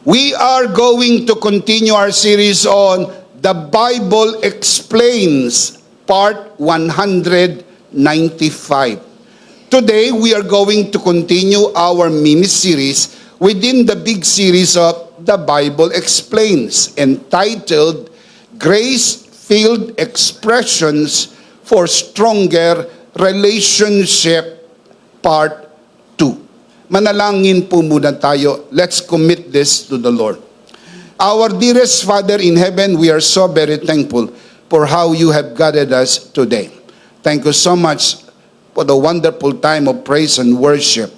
We are going to continue our series on The Bible Explains, Part 195. Today, we are going to continue our mini-series within the big series of The Bible Explains, entitled Grace-Filled Expressions for Stronger Relationship, Part 2. Manalangin po muna tayo. Let's commit this to the Lord. Our dearest Father in heaven, we are so very thankful for how you have guided us today. Thank you so much for the wonderful time of praise and worship.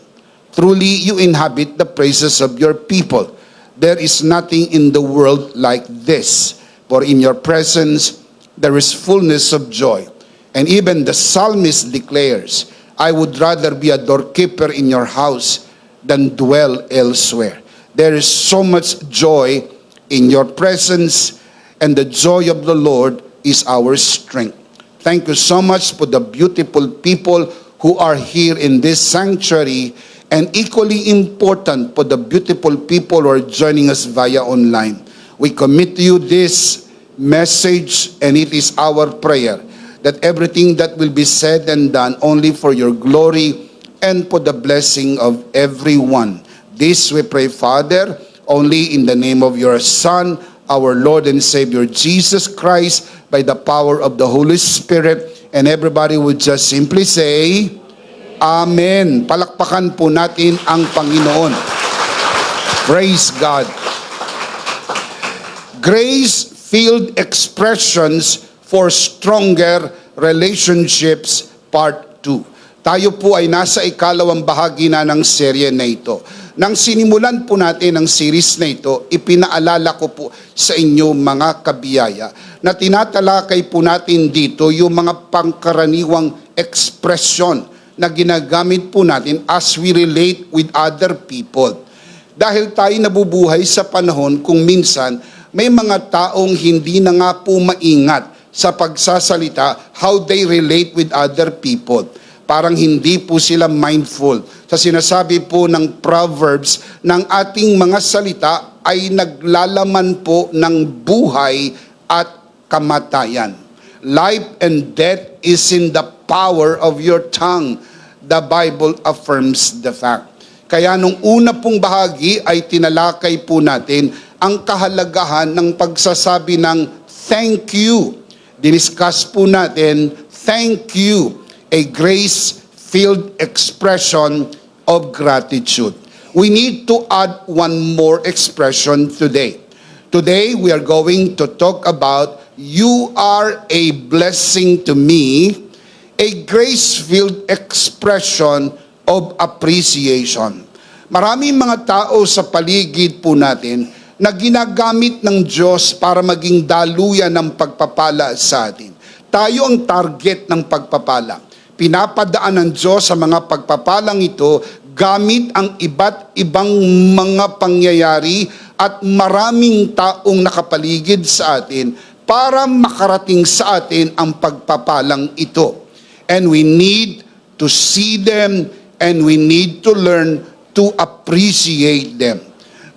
Truly, you inhabit the praises of your people. There is nothing in the world like this. For in your presence, there is fullness of joy. And even the psalmist declares, I would rather be a doorkeeper in your house than dwell elsewhere. There is so much joy in your presence, and the joy of the Lord is our strength. Thank you so much for the beautiful people who are here in this sanctuary, and equally important for the beautiful people who are joining us via online. We commit to you this message, and it is our prayer that everything that will be said and done only for your glory and for the blessing of everyone. This we pray, Father, only in the name of your Son, our Lord and Savior, Jesus Christ, by the power of the Holy Spirit. And everybody would just simply say, Amen. Palakpakan po natin ang Panginoon. Praise God. Grace-filled expressions for stronger relationships, Part 2. Tayo po ay nasa ikalawang bahagi na ng serye na ito. Nang sinimulan po natin ang series na ito, ipinaalala ko po sa inyo mga kabiyaya na tinatalakay po natin dito yung mga pangkaraniwang ekspresyon na ginagamit po natin as we relate with other people. Dahil tayo nabubuhay sa panahon kung minsan may mga taong hindi na nga po maingat sa pagsasalita, how they relate with other people. Parang hindi po sila mindful. Sa sinasabi po ng Proverbs, ng ating mga salita ay naglalaman po ng buhay at kamatayan. Life and death is in the power of your tongue. The Bible affirms the fact. Kaya nung una pong bahagi ay tinalakay po natin ang kahalagahan ng pagsasabi ng thank you. Diniscuss po natin, thank you, a grace-filled expression of gratitude. We need to add one more expression today. Today, we are going to talk about, you are a blessing to me, a grace-filled expression of appreciation. Maraming mga tao sa paligid po natin na ginagamit ng Diyos para maging daluyan ng pagpapala sa atin. Tayo ang target ng pagpapala. Pinapadaan ng Diyos sa mga pagpapalang ito gamit ang iba't ibang mga pangyayari at maraming taong nakapaligid sa atin para makarating sa atin ang pagpapalang ito. And we need to see them and we need to learn to appreciate them.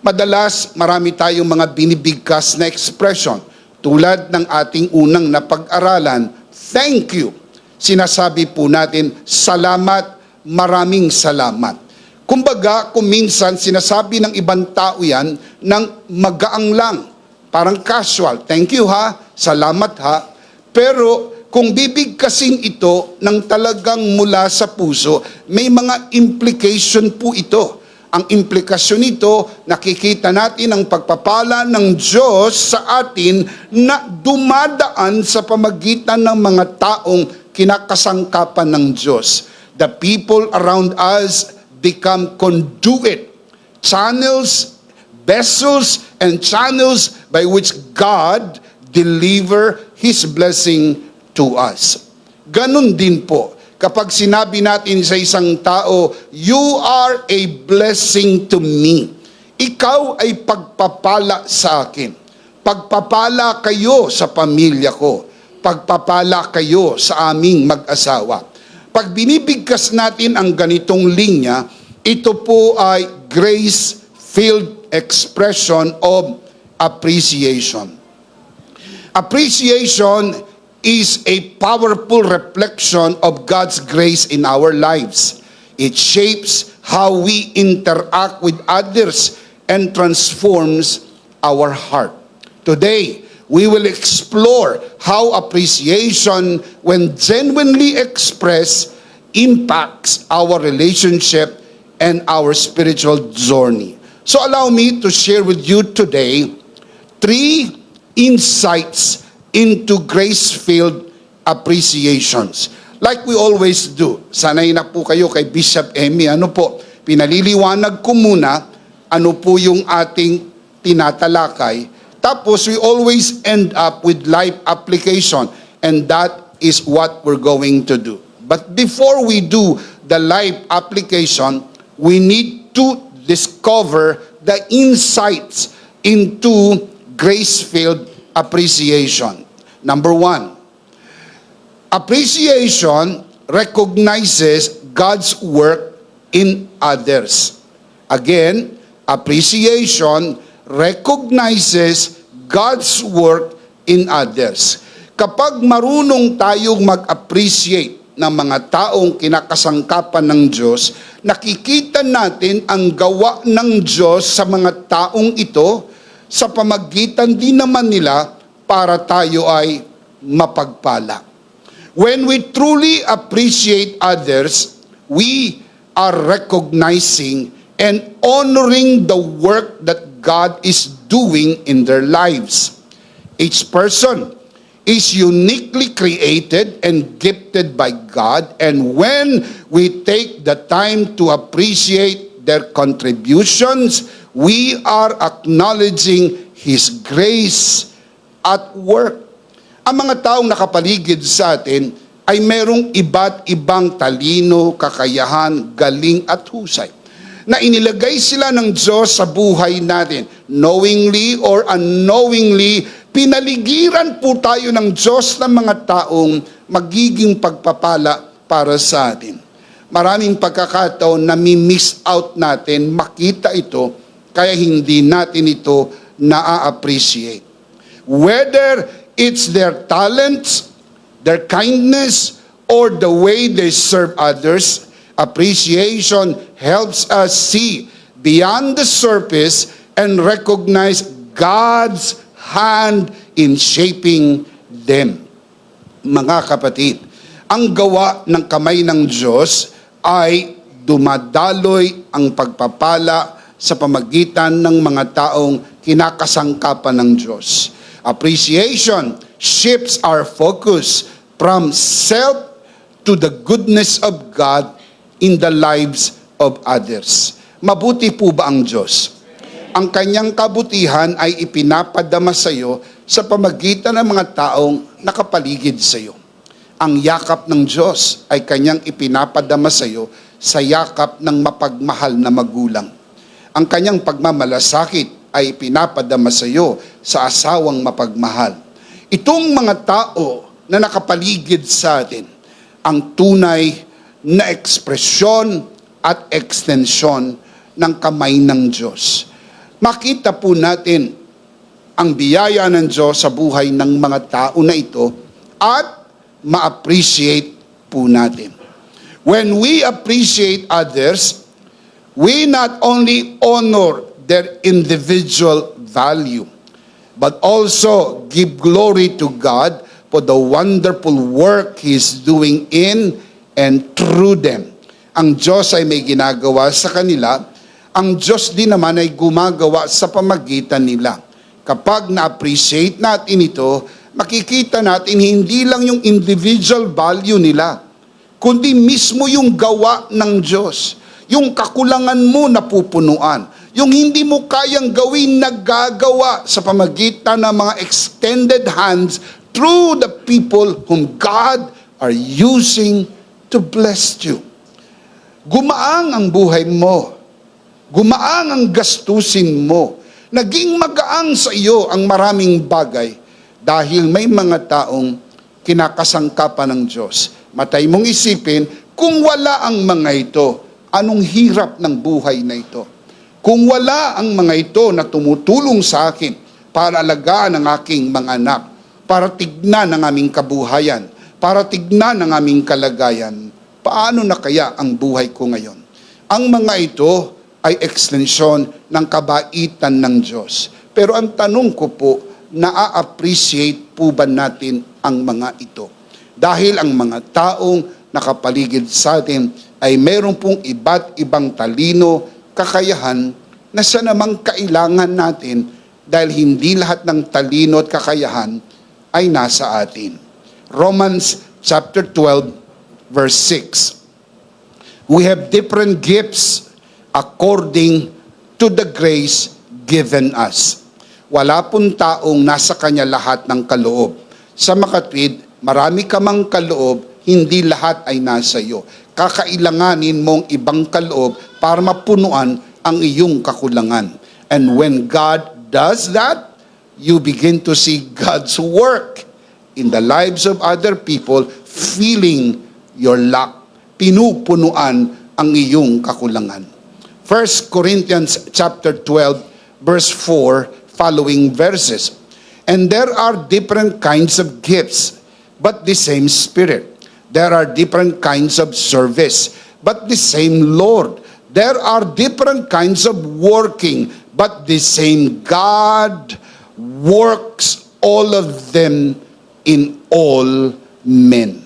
Madalas, marami tayong mga binibigkas na expression. Tulad ng ating unang napag-aralan, thank you. Sinasabi po natin, salamat, maraming salamat. Kumbaga, kung minsan sinasabi ng ibang tao yan ng magaang lang. Parang casual, thank you ha, salamat ha. Pero kung bibigkasin ito ng talagang mula sa puso, may mga implication po ito. Ang implikasyon nito, nakikita natin ang pagpapala ng Diyos sa atin na dumadaan sa pamagitan ng mga taong kinakasangkapan ng Diyos. The people around us become conduit, channels, vessels, and channels by which God deliver His blessing to us. Ganun din po. Kapag sinabi natin sa isang tao, you are a blessing to me. Ikaw ay pagpapala sa akin. Pagpapala kayo sa pamilya ko. Pagpapala kayo sa aming mag-asawa. Pag binibigkas natin ang ganitong linya, ito po ay grace-filled expression of appreciation. Appreciation is a powerful reflection of God's grace in our lives. It shapes how we interact with others and transforms our heart. Today, we will explore how appreciation, when genuinely expressed, impacts our relationship and our spiritual journey. So allow me to share with you today 3 insights into grace-filled appreciations. Like we always do, sanay na po kayo kay Bishop Emmy, pinaliliwanag ko muna ano po yung ating tinatalakay. Tapos we always end up with life application, and that is what we're going to do. But before we do the life application, we need to discover the insights into grace-filled appreciation. Number 1, appreciation recognizes God's work in others. Again, appreciation recognizes God's work in others. Kapag marunong tayong mag-appreciate ng mga taong kinakasangkapan ng Diyos, nakikita natin ang gawa ng Diyos sa mga taong ito sa pamagitan din naman nila para tayo ay mapagpala. When we truly appreciate others, we are recognizing and honoring the work that God is doing in their lives. Each person is uniquely created and gifted by God, and when we take the time to appreciate their contributions, we are acknowledging His grace at work. Ang mga taong nakapaligid sa atin ay merong iba't ibang talino, kakayahan, galing at husay na inilagay sila ng Diyos sa buhay natin. Knowingly or unknowingly, pinaligiran po tayo ng Diyos ng mga taong magiging pagpapala para sa atin. Maraming pagkakataon na mi-miss out natin makita ito, kaya hindi natin ito na-appreciate. Whether it's their talents, their kindness, or the way they serve others, appreciation helps us see beyond the surface and recognize God's hand in shaping them. Mga kapatid, ang gawa ng kamay ng Diyos ay dumadaloy ang pagpapala sa pamagitan ng mga taong kinakasangkapan ng Diyos. Appreciation shifts our focus from self to the goodness of God in the lives of others. Mabuti po ba ang Diyos? Ang kanyang kabutihan ay ipinapadama sa iyo sa pamagitan ng mga taong nakapaligid sa iyo. Ang yakap ng Diyos ay kanyang ipinapadama sa iyo sa yakap ng mapagmahal na magulang. Ang kanyang pagmamalasakit ay ipinapadama sa iyo sa asawang mapagmahal. Itong mga tao na nakapaligid sa atin, ang tunay na ekspresyon at ekstensyon ng kamay ng Diyos. Makita po natin ang biyaya ng Diyos sa buhay ng mga tao na ito at ma-appreciate po natin. When we appreciate others, we not only honor their individual value, but also give glory to God for the wonderful work He is doing in and through them. Ang Diyos ay may ginagawa sa kanila, ang Diyos din naman ay gumagawa sa pamagitan nila. Kapag na-appreciate natin ito, makikita natin hindi lang yung individual value nila, kundi mismo yung gawa ng Diyos. Yung kakulangan mo napupunuan. Yung hindi mo kayang gawin, nagagawa sa pamagitan ng mga extended hands through the people whom God are using to bless you. Gumaang ang buhay mo. Gumaang ang gastusin mo. Naging magaang sa iyo ang maraming bagay dahil may mga taong kinakasangkapan ng Diyos. Matay mong isipin, kung wala ang mga ito, anong hirap ng buhay na ito? Kung wala ang mga ito na tumutulong sa akin para alagaan ang aking mga anak, para tignan ang aming kabuhayan, para tignan ang aming kalagayan, paano na kaya ang buhay ko ngayon? Ang mga ito ay ekstensyon ng kabaitan ng Diyos. Pero ang tanong ko po, naa-appreciate po ba natin ang mga ito? Dahil ang mga taong nakapaligid sa atin ay mayroon pong iba't ibang talino, kakayahan na siya namang kailangan natin dahil hindi lahat ng talino at kakayahan ay nasa atin. Romans chapter 12 verse 6. We have different gifts according to the grace given us. Wala pong taong nasa kanya lahat ng kaloob. Sa makatwid, marami ka mang kaloob, hindi lahat ay nasa iyo. Kakailanganin mong ibang kaloob para mapunuan ang iyong kakulangan. And when God does that, you begin to see God's work in the lives of other people, feeling your lack. Pinupunuan ang iyong kakulangan. 1 Corinthians chapter 12 verse 4 following verses. And there are different kinds of gifts, but the same Spirit. There are different kinds of service, but the same Lord. There are different kinds of working, but the same God works all of them in all men.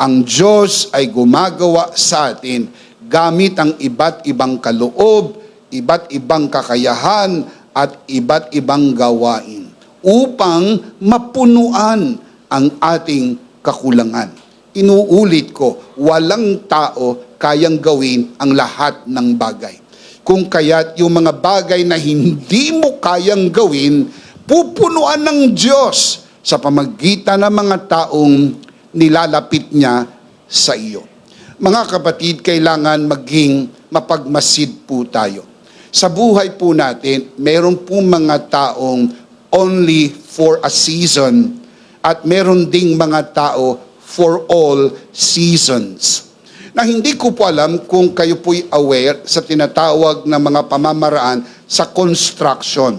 Ang Diyos ay gumagawa sa atin gamit ang iba't ibang kaloob, iba't ibang kakayahan, at iba't ibang gawain upang mapunuan ang ating kakulangan. Inuulit ko, walang tao kayang gawin ang lahat ng bagay. Kung kaya't yung mga bagay na hindi mo kayang gawin, pupunuan ng Diyos sa pamagitan ng mga taong nilalapit niya sa iyo. Mga kapatid, kailangan maging mapagmasid po tayo. Sa buhay po natin, meron po mga taong only for a season at meron ding mga tao for all seasons. Na hindi ko po alam kung kayo po'y aware sa tinatawag na mga pamamaraan sa construction.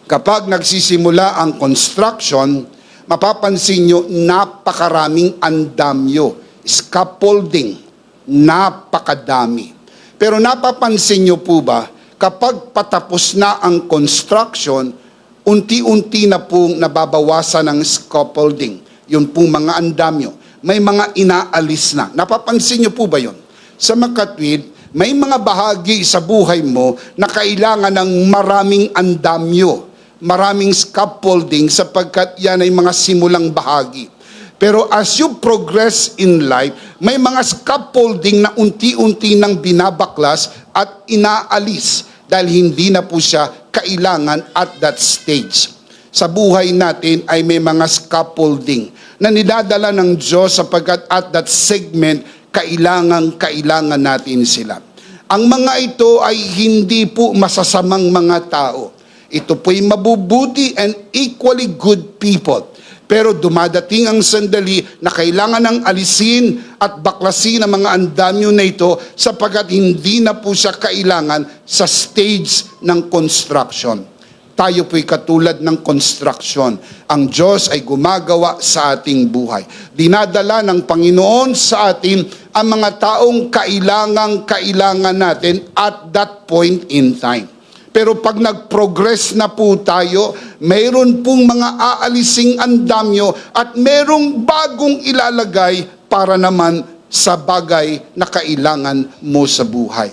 Kapag nagsisimula ang construction, mapapansin nyo napakaraming andamyo, scaffolding, napakadami. Pero napapansin nyo po ba, kapag patapos na ang construction, unti-unti na pong nababawasan ng scaffolding. Yun pong mga andamyo. May mga inaalis na. Napapansin nyo po ba yun? Sa makatwid, may mga bahagi sa buhay mo na kailangan ng maraming andamyo, maraming scaffolding sapagkat yan ay mga simulang bahagi. Pero as you progress in life, may mga scaffolding na unti-unti nang binabaklas at inaalis dahil hindi na po siya kailangan at that stage. Sa buhay natin ay may mga scaffolding na nidadala ng Diyos sapagkat at that segment, kailangan natin sila. Ang mga ito ay hindi po masasamang mga tao. Ito po'y mabubuti and equally good people. Pero dumadating ang sandali na kailangan ng alisin at baklasin ang mga andamyo na ito sapagkat hindi na po siya kailangan sa stage ng construction. Tayo po'y katulad ng construction. Ang Diyos ay gumagawa sa ating buhay. Dinadala ng Panginoon sa atin ang mga taong kailangan natin at that point in time. Pero pag nag-progress na po tayo, mayroon pong mga aalising andamyo at mayroong bagong ilalagay para naman sa bagay na kailangan mo sa buhay.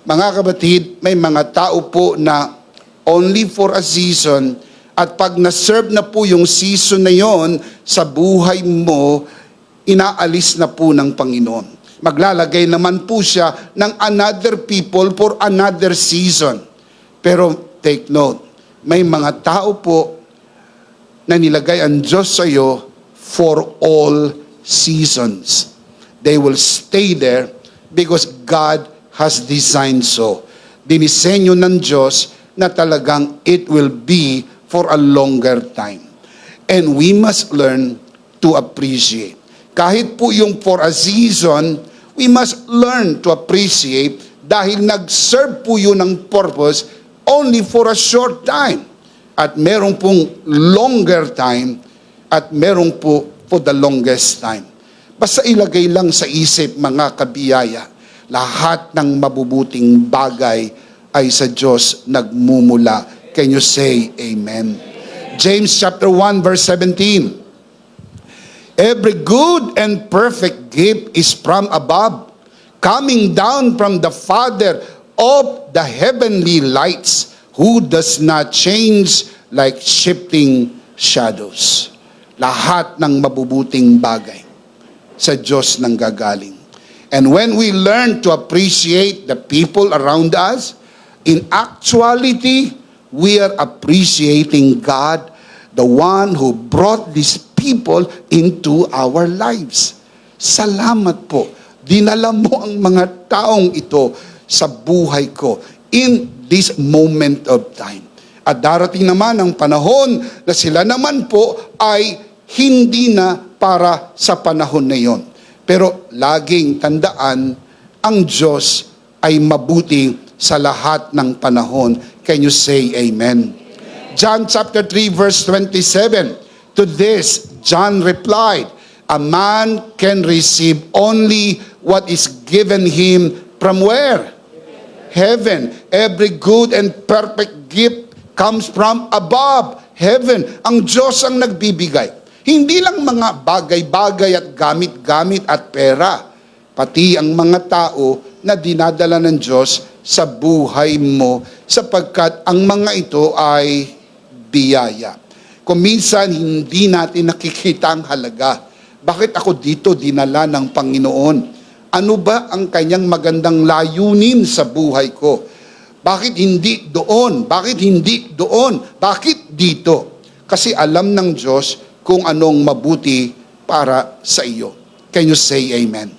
Mga kapatid, may mga tao po na only for a season at pag na-serve na po yung season na yon sa buhay mo, inaalis na po ng Panginoon. Maglalagay naman po siya ng another people for another season. Pero take note, may mga tao po na nilagay ang Diyos sa iyo for all seasons. They will stay there because God has designed so. Dinisenyo ng Diyos na talagang it will be for a longer time. And we must learn to appreciate. Kahit po yung for a season, we must learn to appreciate dahil nag-serve po yun ng purpose only for a short time. At merong pong longer time at merong po for the longest time. Basta ilagay lang sa isip, mga kabiyaya, lahat ng mabubuting bagay ay sa Diyos nagmumula. Can you say amen? James chapter 1 verse 17. Every good and perfect gift is from above, coming down from the Father of the heavenly lights, who does not change like shifting shadows. Lahat ng mabubuting bagay sa Diyos nang gagaling. And when we learn to appreciate the people around us, in actuality, we are appreciating God, the one who brought these people into our lives. Salamat po. Dinala mo ang mga taong ito sa buhay ko in this moment of time. At darating naman ang panahon na sila naman po ay hindi na para sa panahon na yon. Pero laging tandaan, ang Diyos ay mabuti sa lahat ng panahon. Can you say amen? John chapter 3 verse 27. To this, John replied, a man can receive only what is given him from where? Heaven. Every good and perfect gift comes from above, heaven. Ang Diyos ang nagbibigay. Hindi lang mga bagay-bagay at gamit-gamit at pera, pati ang mga tao na dinadala ng Diyos sa buhay mo, sapagkat ang mga ito ay biyaya. Kung minsan hindi natin nakikita ang halaga, bakit ako dito dinala ng Panginoon? Ano ba ang kanyang magandang layunin sa buhay ko? Bakit hindi doon? Bakit hindi doon? Bakit dito? Kasi alam ng Diyos kung anong mabuti para sa iyo. Can you say amen?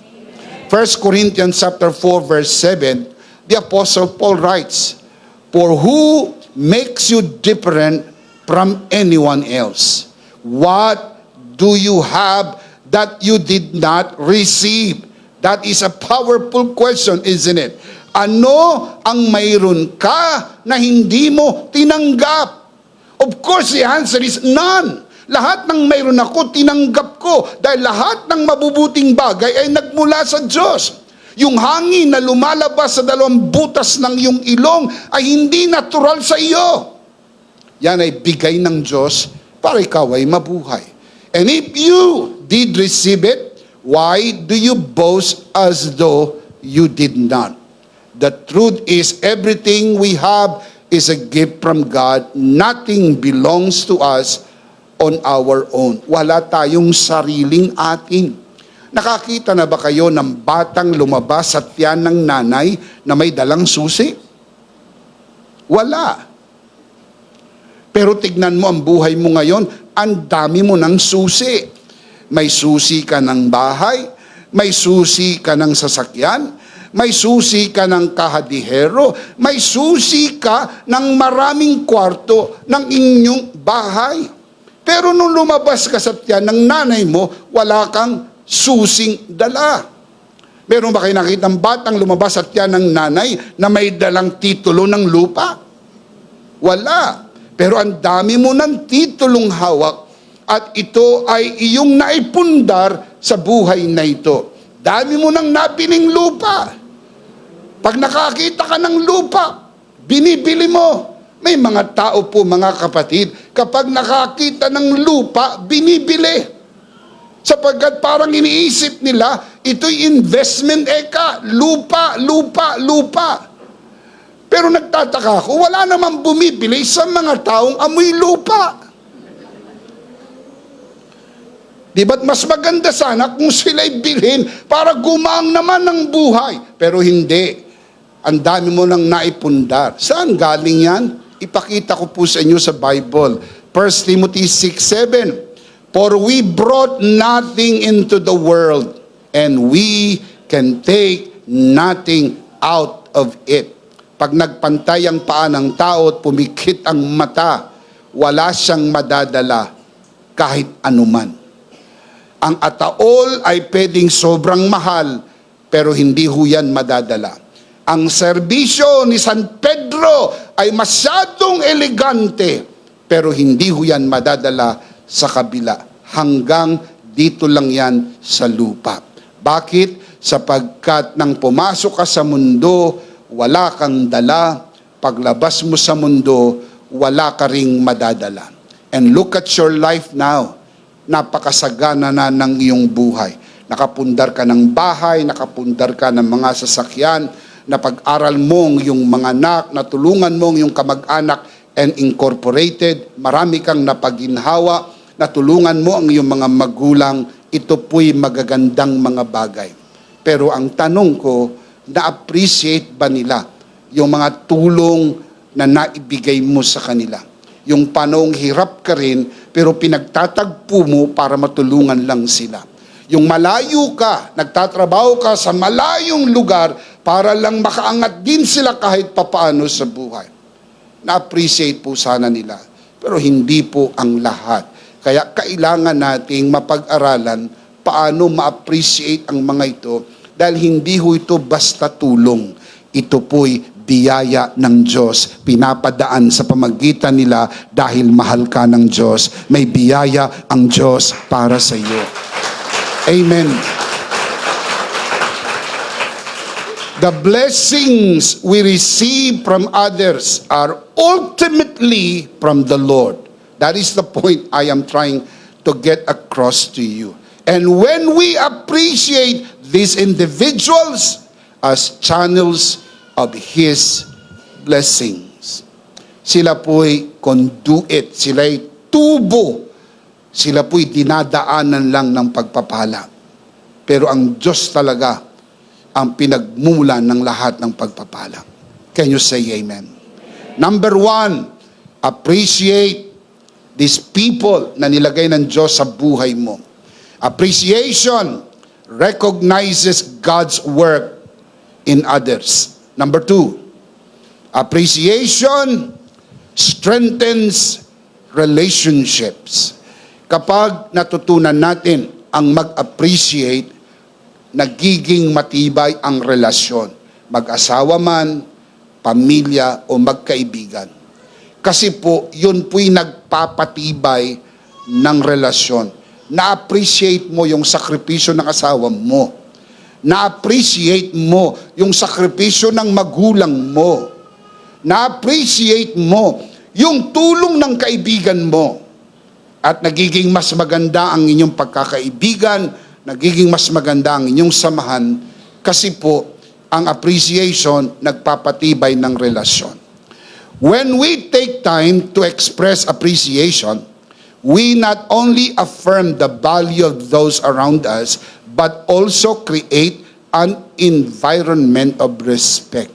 1 Corinthians chapter 4 verse 7, the Apostle Paul writes, for who makes you different from anyone else? What do you have that you did not receive? That is a powerful question, isn't it? Ano ang mayroon ka na hindi mo tinanggap? Of course, the answer is none. Lahat ng mayroon ako, tinanggap ko. Dahil lahat ng mabubuting bagay ay nagmula sa Diyos. Yung hangin na lumalabas sa dalawang butas ng iyong ilong ay hindi natural sa iyo. Yan ay bigay ng Diyos para ikaw ay mabuhay. And if you did receive it, why do you boast as though you did not? The truth is, everything we have is a gift from God. Nothing belongs to us on our own. Wala tayong sariling atin. Nakakita na ba kayo ng batang lumabas sa tiyan ng nanay na may dalang susi? Wala. Pero tignan mo ang buhay mo ngayon, ang dami mo ng susi. May susi ka ng bahay, may susi ka ng sasakyan, may susi ka ng kahadihero, may susi ka ng maraming kwarto ng inyong bahay. Pero nung lumabas ka sa tiyan ng nanay mo, wala kang susing dala. Meron ba kayo nakitang batang lumabas sa tiyan ng nanay na may dalang titulo ng lupa? Wala. Pero ang dami mo ng titulong hawak at ito ay iyong naipundar sa buhay na ito. Dami mo ng napiling lupa. Pag nakakita ka ng lupa, binibili mo. May mga tao po, mga kapatid, kapag nakakita ng lupa, binibili. Sapagkat parang iniisip nila, ito'y investment eka, lupa, lupa, lupa. Pero nagtataka ako, wala namang bumibili sa mga taong amoy lupa. Di ba't mas maganda sana kung sila'y bilhin para gumaang naman ng buhay? Pero hindi. Ang dami mo nang naipundar. Saan galing yan? Ipakita ko po sa inyo sa Bible. 1 Timothy 6:7. For we brought nothing into the world, and we can take nothing out of it. Pag nagpantay ang paa ng tao at pumikit ang mata, wala siyang madadala kahit anuman. Ang ataol ay pwedeng sobrang mahal, pero hindi ho yan madadala. Ang serbisyo ni San Pedro ay masyadong elegante, pero hindi ho yan madadala sa kabila. Hanggang dito lang yan sa lupa. Bakit? Sapagkat nang pumasok ka sa mundo, wala kang dala. Paglabas mo sa mundo, wala ka ring madadala. And look at your life now. Napakasagana na ng iyong buhay. Nakapundar ka ng bahay, nakapundar ka ng mga sasakyan, napag-aral mong yung mga anak, natulungan mong yung kamag-anak and incorporated, marami kang napaginhawa, natulungan mo ang iyong mga magulang, ito po'y magagandang mga bagay. Pero ang tanong ko, na-appreciate ba nila yung mga tulong na naibigay mo sa kanila? Yung panong hirap ka rin, pero pinagtatagpo mo para matulungan lang sila. Yung malayo ka, nagtatrabaho ka sa malayong lugar para lang makaangat din sila kahit papaano sa buhay. Na-appreciate po sana nila. Pero hindi po ang lahat. Kaya kailangan nating mapag-aralan paano ma-appreciate ang mga ito dahil hindi ho ito basta tulong. Ito po'y biyaya ng Diyos. Pinapadaan sa pamagitan nila dahil mahal ka ng Diyos. May biyaya ang Diyos para sa iyo. Amen. The blessings we receive from others are ultimately from the Lord. That is the point I am trying to get across to you. And when we appreciate these individuals as channels of His blessings, sila po'y conduit, sila'y tubo, sila po'y dinadaanan lang ng pagpapala. Pero ang Diyos talaga ang pinagmulan ng lahat ng pagpapala. Can you say amen? Number 1, appreciate these people na nilagay ng Diyos sa buhay mo. Appreciation recognizes God's work in others. Number 2, appreciation strengthens relationships. Kapag natutunan natin ang mag-appreciate, nagiging matibay ang relasyon. Mag-asawa man, pamilya o magkaibigan. Kasi po, yun po'y nagpapatibay ng relasyon. Na-appreciate mo yung sakripisyo ng asawa mo. Na-appreciate mo yung sakripisyo ng magulang mo. Na-appreciate mo yung tulong ng kaibigan mo. At nagiging mas maganda ang inyong pagkakaibigan, nagiging mas maganda ang inyong samahan, kasi po, ang appreciation nagpapatibay ng relasyon. When we take time to express appreciation, we not only affirm the value of those around us, but also create an environment of respect.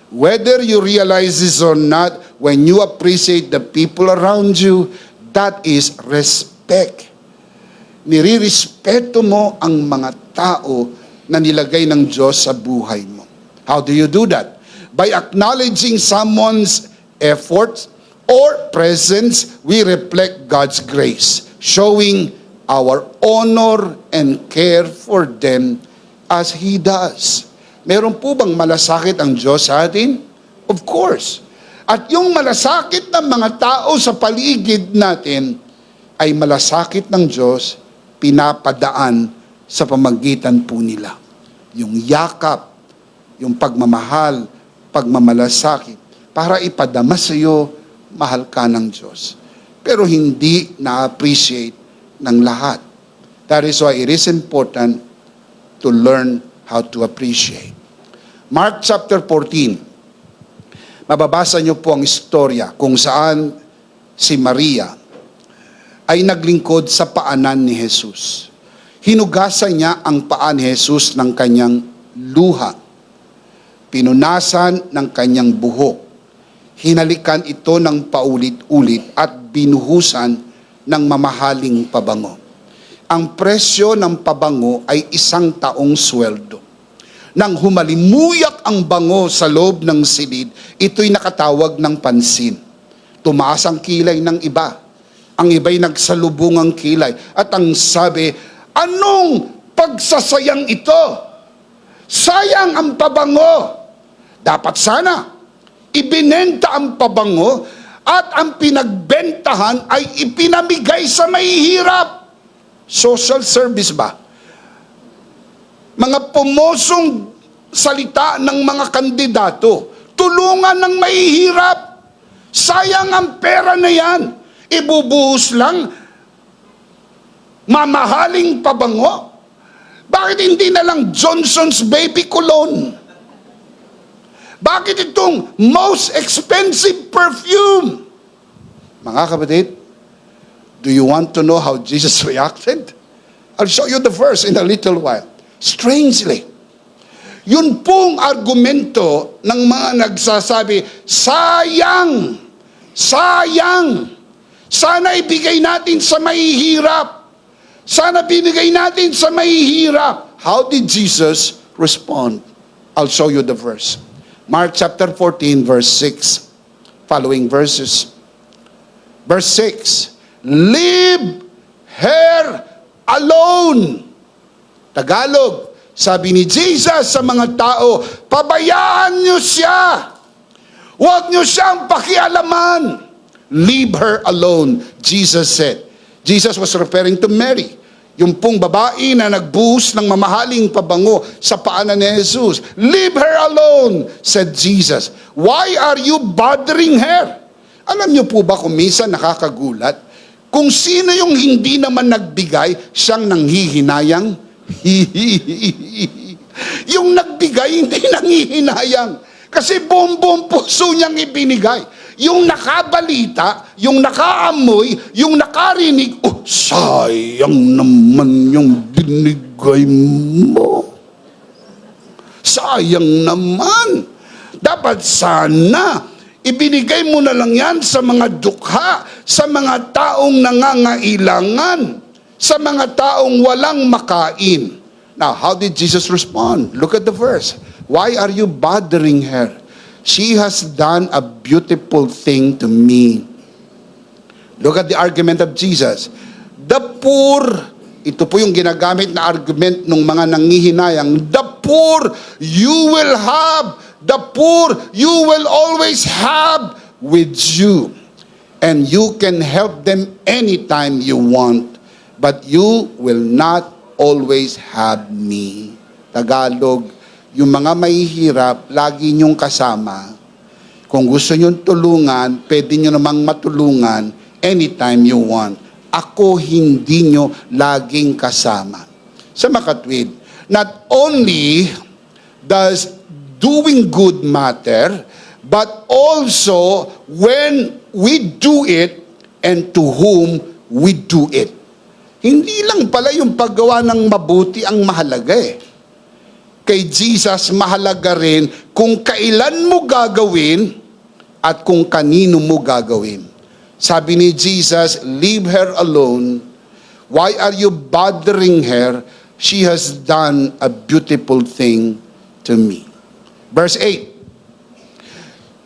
Whether you realize this or not, when you appreciate the people around you, that is respect. Nirirespeto mo ang mga tao na nilagay ng Diyos sa buhay mo. How do you do that? By acknowledging someone's efforts or presence, we reflect God's grace, showing our honor and care for them as He does. Meron po bang malasakit ang Diyos sa atin? Of course. At yung malasakit ng mga tao sa paligid natin ay malasakit ng Diyos, pinapadaan sa pamagitan po nila. Yung yakap, yung pagmamahal, pagmamalasakit, para ipadama sa iyo, mahal ka ng Diyos. Pero hindi na-appreciate ng lahat. That is why it is important to learn how to appreciate. Mark chapter 14. Mababasa niyo po ang istorya kung saan si Maria ay naglingkod sa paanan ni Jesus. Hinugasan niya ang paa ni Jesus ng kanyang luha. Pinunasan ng kanyang buhok. Hinalikan ito ng paulit-ulit at binuhusan ng mamahaling pabango. Ang presyo ng pabango ay 1 taong sweldo. Nang humalimuyak ang bango sa loob ng silid, ito'y nakatawag ng pansin. Tumaas ang kilay ng iba. Ang iba'y nagsalubong ang kilay. At ang sabi, anong pagsasayang ito? Sayang ang pabango. Dapat sana ibinenta ang pabango at ang pinagbentahan ay ipinamigay sa mahihirap. Social service ba? Mga pumosong salita ng mga kandidato, tulungan ng mahihirap. Sayang ang pera na yan. Ibubuhos lang mamahaling pabango. Bakit hindi na lang Johnson's Baby Cologne? Bakit itong most expensive perfume? Mga kapatid, do you want to know how Jesus reacted? I'll show you the verse in a little while. Strangely, yun pong argumento ng mga nagsasabi, sayang, sayang, sana ibigay natin sa mahihirap. Sana binigay natin sa mahihirap. How did Jesus respond? I'll show you the verse. Mark chapter 14, verse 6. Following verses. Verse 6. Leave her alone. Tagalog, sabi ni Jesus sa mga tao, pabayaan niyo siya. Huwag niyo siyang pakialaman. Leave her alone, Jesus said. Jesus was referring to Mary, yung pong babae na nagbuhos ng mamahaling pabango sa paanan ni Jesus. Leave her alone, said Jesus. Why are you bothering her? Alam niyo po ba kung minsan nakakagulat, kung sino yung hindi naman nagbigay, siyang nanghihinayang? Yung nagbigay, hindi nanghihinayang. Kasi buong puso niyang ibinigay. Yung nakabalita, yung nakaamoy, yung nakarinig, oh, sayang naman yung binigay mo. Sayang naman. Dapat sana, ibinigay mo na lang yan sa mga dukha, sa mga taong nangangailangan, sa mga taong walang makain. Now, how did Jesus respond? Look at the verse. Why are you bothering her? She has done a beautiful thing to me. Look at the argument of Jesus. The poor, ito po yung ginagamit na argument ng mga nangihinayang, the poor you will have, the poor you will always have with you. And you can help them anytime you want, but you will not always have me. Tagalog, yung mga mahihirap, lagi niyong kasama. Kung gusto niyong tulungan, pwede niyo namang matulungan anytime you want. Ako hindi niyo laging kasama. Sa makatwid, not only does doing good matter, but also when we do it and to whom we do it. Hindi lang pala yung paggawa ng mabuti ang mahalaga eh. Kay Jesus, mahalaga rin kung kailan mo gagawin at kung kanino mo gagawin. Sabi ni Jesus, leave her alone. Why are you bothering her? She has done a beautiful thing to me. Verse 8.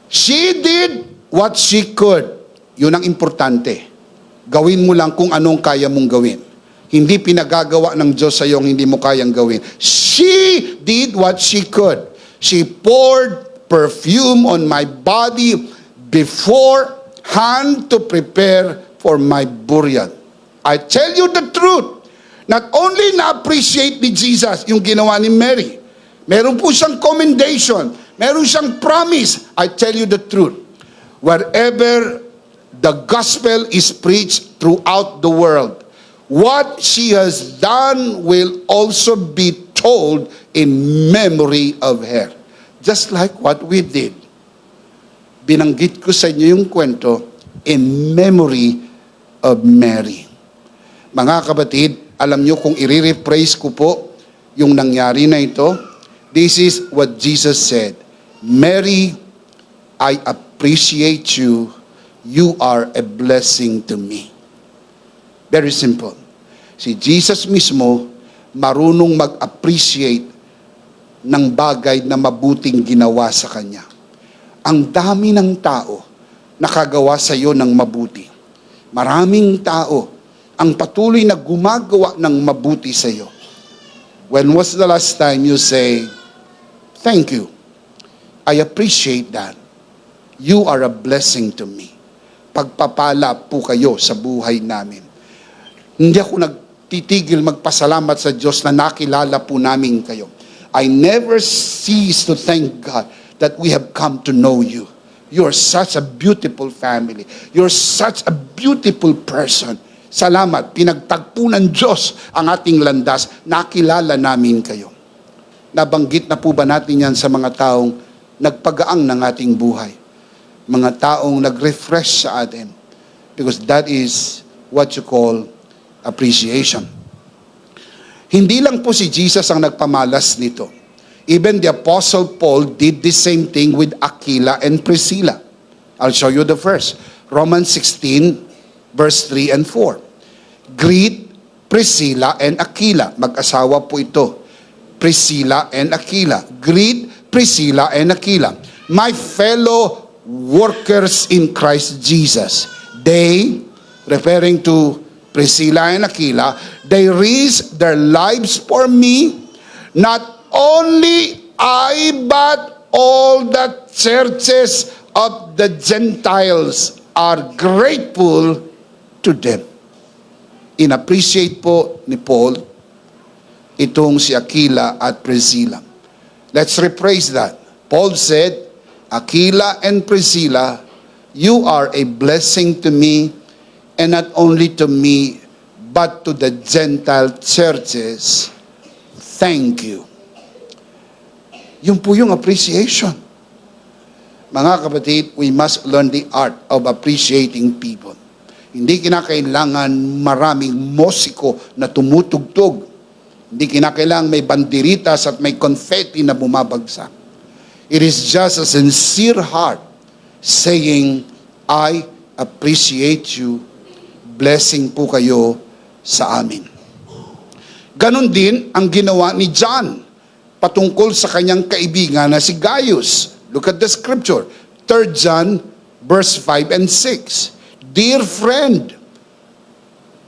She did what she could. Yun ang importante. Gawin mo lang kung anong kaya mong gawin. Hindi pinagagawa ng Diyos sa iyo ang hindi mo kayang gawin. She did what she could. She poured perfume on my body beforehand to prepare for my burial. I tell you the truth. Not only na-appreciate ni Jesus yung ginawa ni Mary, meron po siyang commendation, meron siyang promise. I tell you the truth. Wherever the gospel is preached throughout the world, what she has done will also be told in memory of her. Just like what we did. Binanggit ko sa inyo yung kwento in memory of Mary. Mga kapatid, alam nyo kung i-rephrase ko po yung nangyari na ito, this is what Jesus said. Mary, I appreciate you. You are a blessing to me. Very simple. Si Jesus mismo, marunong mag-appreciate ng bagay na mabuting ginawa sa Kanya. Ang dami ng tao nakagawa sa iyo ng mabuti. Maraming tao ang patuloy na gumagawa ng mabuti sa iyo. When was the last time you say, thank you? I appreciate that. You are a blessing to me. Pagpapala po kayo sa buhay namin. Hindi ako nagtitigil magpasalamat sa Diyos na nakilala po namin kayo. I never cease to thank God that we have come to know you. You're such a beautiful family. You're such a beautiful person. Salamat, pinagtagpo ng Diyos ang ating landas. Nakilala namin kayo. Nabanggit na po ba natin yan sa mga taong nagpagaang ng ating buhay? Mga taong nag-refresh sa atin. Because that is what you call appreciation. Hindi lang po si Jesus ang nagpamalas nito. Even the Apostle Paul did the same thing with Aquila and Priscilla. I'll show you the verse. Romans 16, verse 3 and 4. Greet Priscilla and Aquila. Mag-asawa po ito. Priscilla and Aquila. Greet Priscilla and Aquila. My fellow workers in Christ Jesus. They, referring to Priscilla and Aquila, they risked their lives for me. Not only I, but all the churches of the Gentiles are grateful to them. In-appreciate po ni Paul itong si Aquila at Priscilla. Let's rephrase that. Paul said, Aquila and Priscilla, you are a blessing to me, and not only to me, but to the Gentile churches. Thank you. Yun po yung appreciation. Mga kapatid, we must learn the art of appreciating people. Hindi kinakailangan maraming musiko na tumutugtog. Hindi kinakailangan may banderitas at may confetti na bumabagsak. It is just a sincere heart saying, I appreciate you. Blessing po kayo sa amin. Ganon din ang ginawa ni John patungkol sa kanyang kaibigan na si Gaius. Look at the scripture. 3 John verse 5 and 6. Dear friend.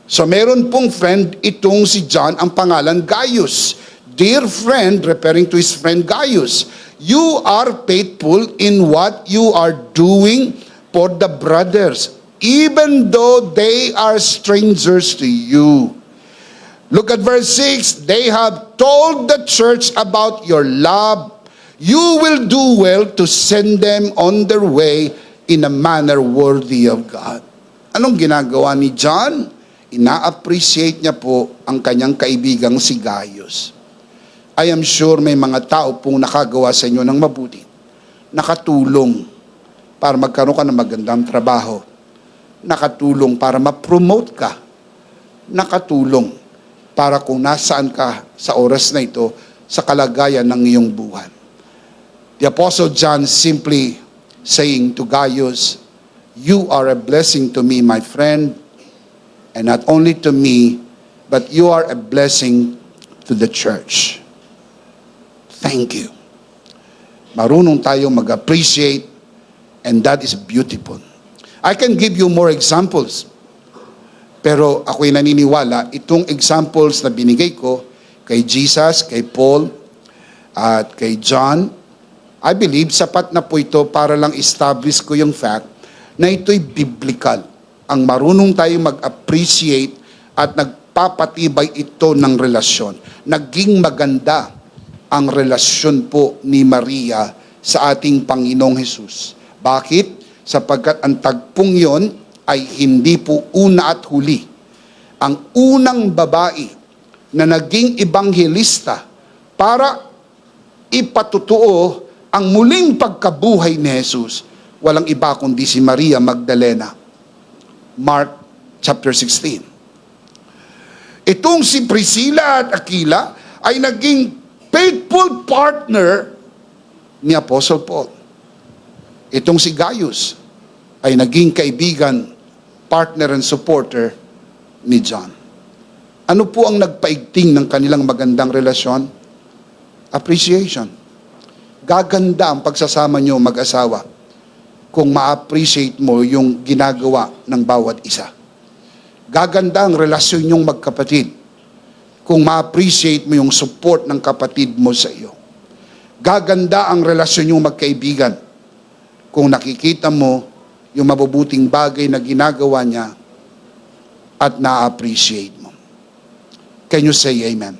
So meron pong friend itong si John, ang pangalan Gaius. Dear friend, referring to his friend Gaius, you are faithful in what you are doing for the brothers, even though they are strangers to you. Look at verse 6. They have told the church about your love. You will do well to send them on their way in a manner worthy of God. Anong ginagawa ni John? Ina-appreciate niya po ang kanyang kaibigang si Gaius. I am sure may mga tao pong nakagawa sa inyo ng mabuti. Nakatulong para magkaroon ka ng magandang trabaho. Nakatulong para ma-promote ka. Nakatulong para kung nasaan ka sa oras na ito sa kalagayan ng iyong buhay. The Apostle John simply saying to Gaius, you are a blessing to me, my friend, and not only to me, but you are a blessing to the church. Thank you. Marunong tayo mag-appreciate, and that is beautiful. I can give you more examples. Pero ako'y naniniwala, itong examples na binigay ko kay Jesus, kay Paul, at kay John, I believe sapat na po ito para lang establish ko yung fact na ito'y biblical. Ang marunong tayo mag-appreciate at nagpapatibay ito ng relasyon. Naging maganda ang relasyon po ni Maria sa ating Panginoong Hesus. Bakit? Sapagkat ang tagpong yon ay hindi po una at huli. Ang unang babae na naging ebanghelista para ipatutuo ang muling pagkabuhay ni Jesus, walang iba kundi si Maria Magdalena. Mark chapter 16. Itong si Priscilla at Aquila ay naging faithful partner ni Apostle Paul. Itong si Gaius ay naging kaibigan, partner and supporter ni John. Ano po ang nagpaigting ng kanilang magandang relasyon? Appreciation. Gaganda ang pagsasama nyo mag-asawa kung ma-appreciate mo yung ginagawa ng bawat isa. Gaganda ang relasyon nyong magkapatid kung ma-appreciate mo yung support ng kapatid mo sa iyo. Gaganda ang relasyon niyong magkaibigan kung nakikita mo yung mabubuting bagay na ginagawa niya at na-appreciate mo. Can you say amen?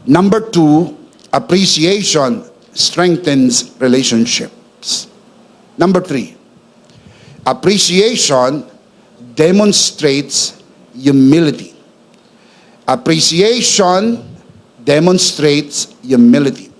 Number 2, appreciation strengthens relationships. Number 3, appreciation demonstrates humility. Appreciation demonstrates humility.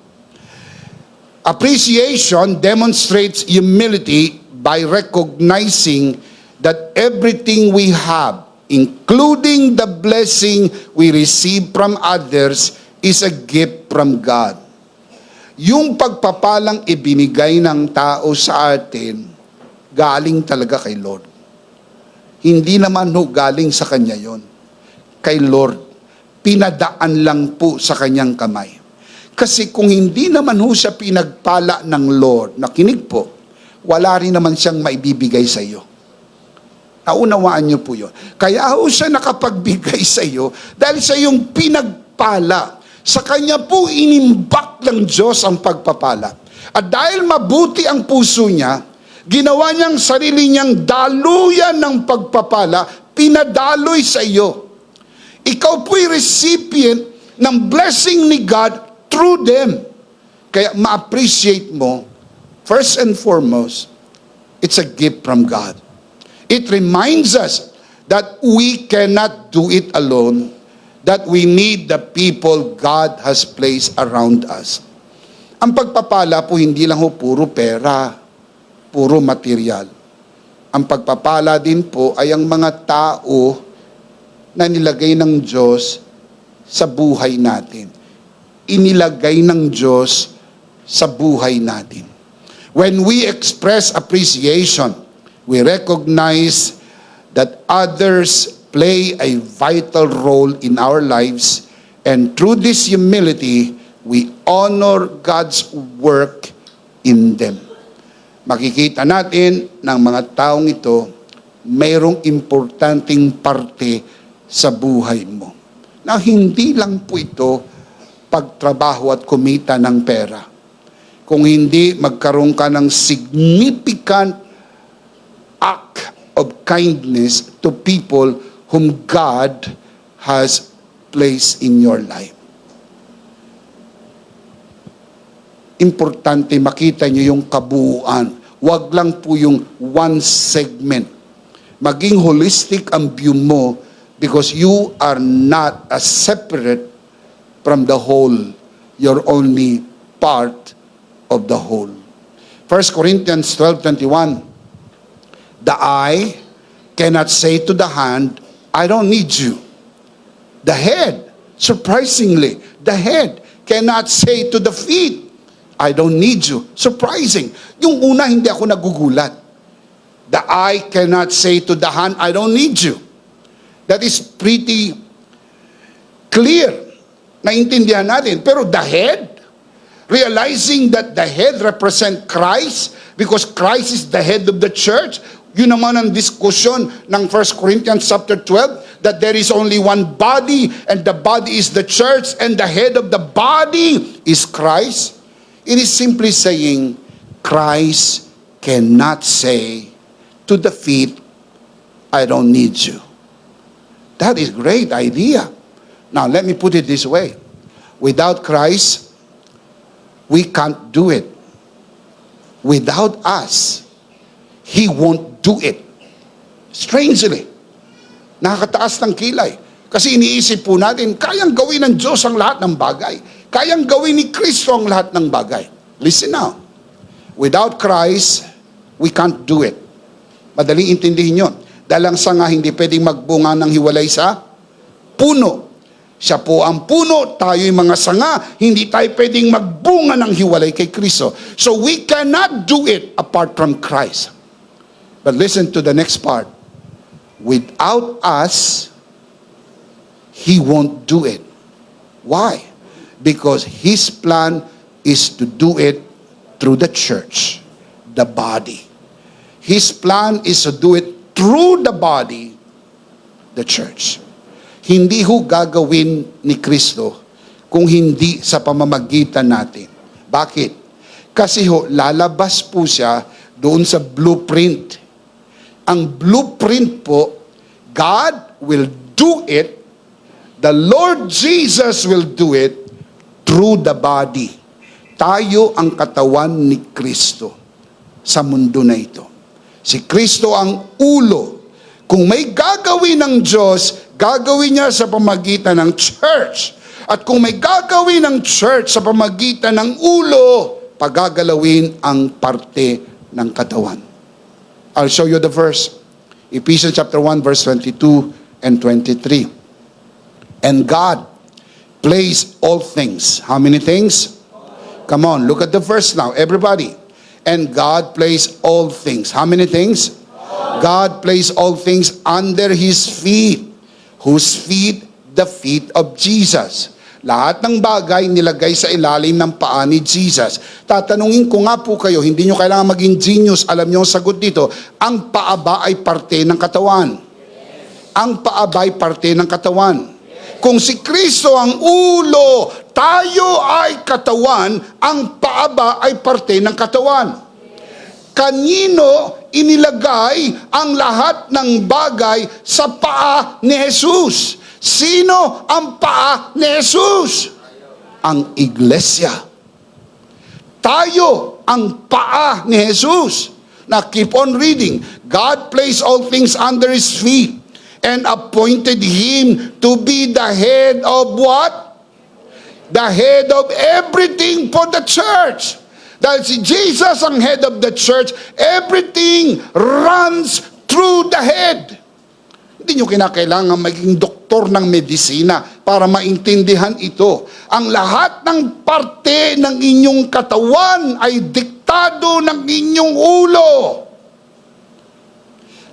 Appreciation demonstrates humility by recognizing that everything we have, including the blessing we receive from others, is a gift from God. Yung pagpapalang ibinigay ng tao sa atin, galing talaga kay Lord. Hindi naman galing sa Kanya yon. Kay Lord. Pinadaan lang po sa Kanyang kamay. Kasi kung hindi naman siya pinagpala ng Lord, nakinig po, wala rin naman siyang maibibigay sa iyo. Naunawaan niyo po yun. Kaya siya nakapagbigay sa iyo dahil sa iyong pinagpala. Sa Kanya po inimbak ng Diyos ang pagpapala. At dahil mabuti ang puso niya, ginawa niyang sarili niyang daluyan ng pagpapala, pinadaloy sa iyo. Ikaw po'y recipient ng blessing ni God through them. Kaya ma-appreciate mo, first and foremost, it's a gift from God. It reminds us that we cannot do it alone, that we need the people God has placed around us. Ang pagpapala po hindi lang puro pera, puro material. Ang pagpapala din po ay ang mga tao na nilagay ng Diyos sa buhay natin. Inilagay ng Diyos sa buhay natin. When we express appreciation, we recognize that others play a vital role in our lives, and through this humility, we honor God's work in them. Makikita natin ng mga taong ito, mayroong importanteng parte sa buhay mo. Na hindi lang po ito pagtrabaho at kumita ng pera. Kung hindi magkaroon ka ng significant act of kindness to people whom God has placed in your life. Importante makita nyo yung kabuuan. Huwag lang po yung one segment. Maging holistic ang view mo, because you are not a separate from the whole. You're only part of the whole. 1 Corinthians 12:21. The eye cannot say to the hand, I don't need you. The head, surprisingly, the head cannot say to the feet, I don't need you. Surprising. Yung una, hindi ako nagugulat. The eye cannot say to the hand, I don't need you. That is pretty clear. Naintindihan natin. Pero the head, realizing that the head represent Christ, because Christ is the head of the church. Yun naman ang diskusyon ng 1 Corinthians chapter 12, that there is only one body, and the body is the church, and the head of the body is Christ. It is simply saying, Christ cannot say to the feet, I don't need you. That is a great idea. Now, let me put it this way. Without Christ, we can't do it. Without us, He won't do it. Strangely, nakakataas ng kilay. Kasi iniisip po natin, kayang gawin ng Diyos ang lahat ng bagay. Kayang gawin ni Kristo ang lahat ng bagay. Listen now. Without Christ, we can't do it. Madaling intindihin yun. Dahil ang sanga hindi pwedeng magbunga ng hiwalay sa puno. Siya po ang puno, tayo yung mga sanga, hindi tayo pwedeng magbunga ng hiwalay kay Kristo. So we cannot do it apart from Christ. But listen to the next part. Without us, He won't do it. Why? Because His plan is to do it through the church, the body. His plan is to do it through the body, the church. Hindi ho gagawin ni Kristo kung hindi sa pamamagitan natin. Bakit? Kasi lalabas po siya doon sa blueprint. Ang blueprint po, God will do it, the Lord Jesus will do it through the body. Tayo ang katawan ni Kristo sa mundo na ito. Si Kristo ang ulo. Kung may gagawin ng Diyos, gagawin niya sa pamamagitan ng church. At kung may gagawin ng church sa pamamagitan ng ulo, pagagalawin ang parte ng katawan. I'll show you the verse. Ephesians chapter 1 verse 22 and 23. And God placed all things. How many things? Come on, look at the verse now, everybody. And God placed all things. How many things? God placed all things under His feet. Whose feet? The feet of Jesus. Lahat ng bagay nilagay sa ilalim ng paa ni Jesus. Tatanungin ko nga po kayo, hindi nyo kailangan maging genius, alam nyo ang sagot dito. Ang paa ba ay parte ng katawan? Ang paa ba ay parte ng katawan? Kung si Kristo ang ulo, tayo ay katawan, ang paa ba ay parte ng katawan? Kanino inilagay ang lahat ng bagay sa paa ni Jesus? Sino ang paa ni Jesus? Ang iglesia. Tayo ang paa ni Jesus. Now keep on reading. God placed all things under His feet and appointed Him to be the head of what? The head of everything for the church. Dahil si Jesus ang head of the church, everything runs through the head. Hindi nyo kinakailangan maging doktor ng medisina para maintindihan ito. Ang lahat ng parte ng inyong katawan ay diktado ng inyong ulo.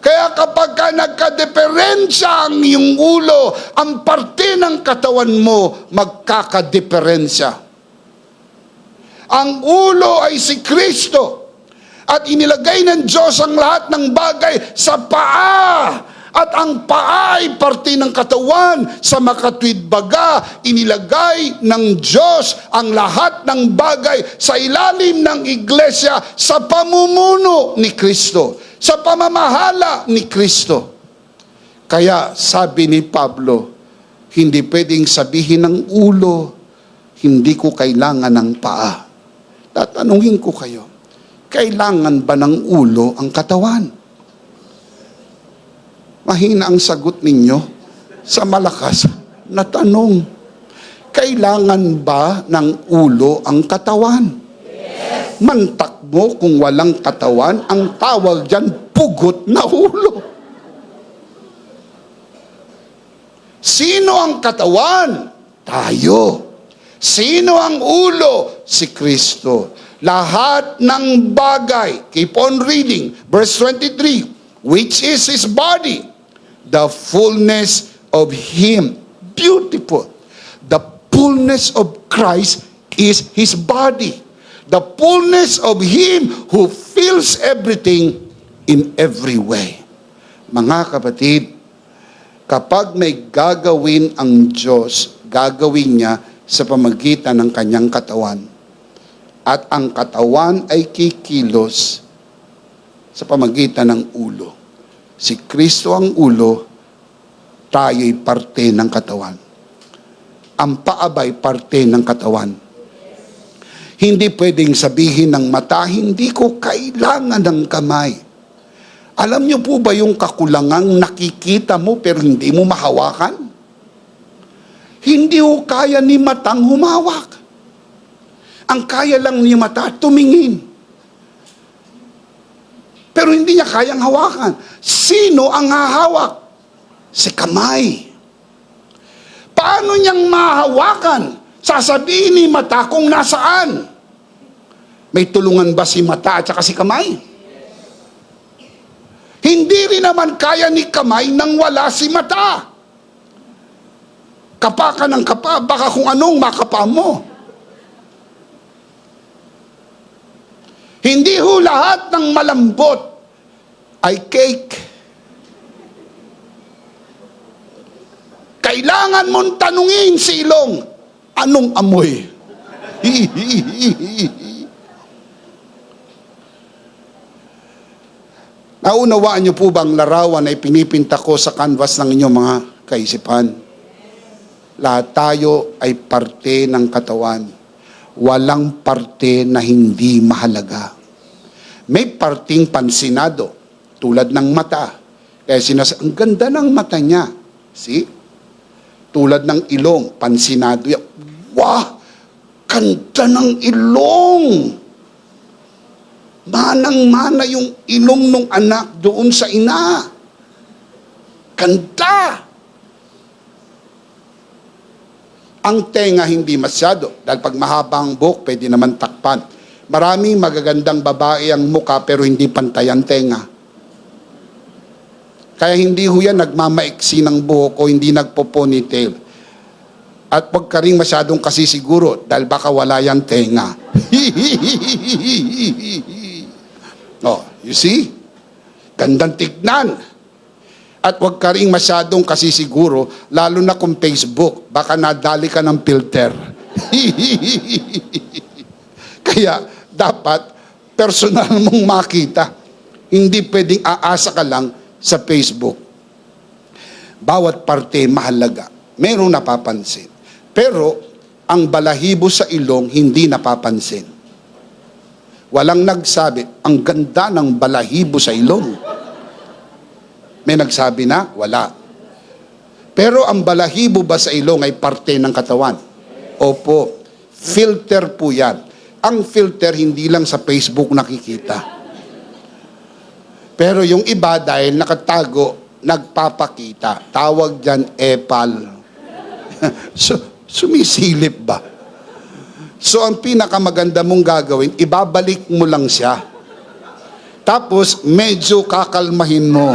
Kaya kapag ka nagkadeferensya ang iyong ulo, ang parte ng katawan mo magkakadeferensya. Ang ulo ay si Kristo. At inilagay ng Diyos ang lahat ng bagay sa paa. At ang paa ay parte ng katawan. Sa makatwid baga, inilagay ng Diyos ang lahat ng bagay sa ilalim ng iglesia sa pamumuno ni Kristo. Sa pamamahala ni Kristo. Kaya sabi ni Pablo, hindi pwedeng sabihin ng ulo, hindi ko kailangan ng paa. Tatanungin ko kayo, kailangan ba ng ulo ang katawan? Mahina ang sagot ninyo sa malakas na tanong. Kailangan ba ng ulo ang katawan? Yes. Mantak mo kung walang katawan, ang tawag dyan, pugot na ulo. Sino ang katawan? Tayo. Sino ang ulo? Si Kristo. Lahat ng bagay, keep on reading, verse 23, which is His body, the fullness of Him. Beautiful. The fullness of Christ is His body. The fullness of Him who fills everything in every way. Mga kapatid, kapag may gagawin ang Diyos, gagawin niya sa pamagitan ng kanyang katawan. At ang katawan ay kikilos sa pamagitan ng ulo. Si Kristo ang ulo, tayo'y parte ng katawan. Ang paabay parte ng katawan. Hindi pwedeng sabihin ng mata, hindi ko kailangan ng kamay. Alam niyo po ba yung kakulangang nakikita mo pero hindi mo mahawakan? Hindi ho kaya ni matang humawak. Ang kaya lang ni mata, tumingin. Pero hindi niya kayang hawakan. Sino ang hahawak? Si kamay. Paano niyang mahawakan? Sasabihin ni mata kung nasaan. May tulungan ba si mata at saka si kamay? Hindi rin naman kaya ni kamay nang wala si mata. Kapa ka ng kapa, baka kung anong makapa mo. Hindi ho lahat ng malambot ay cake. Kailangan mong tanungin si ilong. Anong amoy? Naunawaan niyo po bang larawan ay pinipinta ko sa canvas ng inyong mga kaisipan? Lahat tayo ay parte ng katawan. Walang parte na hindi mahalaga. May parting pansinado, tulad ng mata. Kaya ang ganda ng mata niya. See? Tulad ng ilong, pansinado yan. Wow! Ganda ng ilong! Manang-mana yung ilong ng anak doon sa ina. Ganda! Ang tenga hindi masyado. Dahil pag mahabang buhok, pwede naman takpan. Maraming magagandang babae ang muka pero hindi pantay ang tenga. Kaya hindi ho yan nagmamaiksi ng buhok o hindi nagpo-ponytail. At wag ka rin masyadong kasi siguro dahil baka wala yung tenga. Oh, you see? Gandang tignan. At wag ka rin masyadong kasi siguro, lalo na kung Facebook, baka nadali ka ng filter. Kaya dapat personal mong makita. Hindi pwedeng aasa ka lang sa Facebook. Bawat parte mahalaga. Merong napapansin. Pero ang balahibo sa ilong hindi napapansin. Walang nagsabi, ang ganda ng balahibo sa ilong. May nagsabi na? Wala. Pero ang balahibo ba sa ilong ay parte ng katawan? Opo. Filter po yan. Ang filter hindi lang sa Facebook nakikita. Pero yung iba dahil nakatago, nagpapakita. Tawag dyan epal. Sumisilip ba? So ang pinakamaganda mong gagawin, ibabalik mo lang siya. Tapos medyo kakalmahin mo.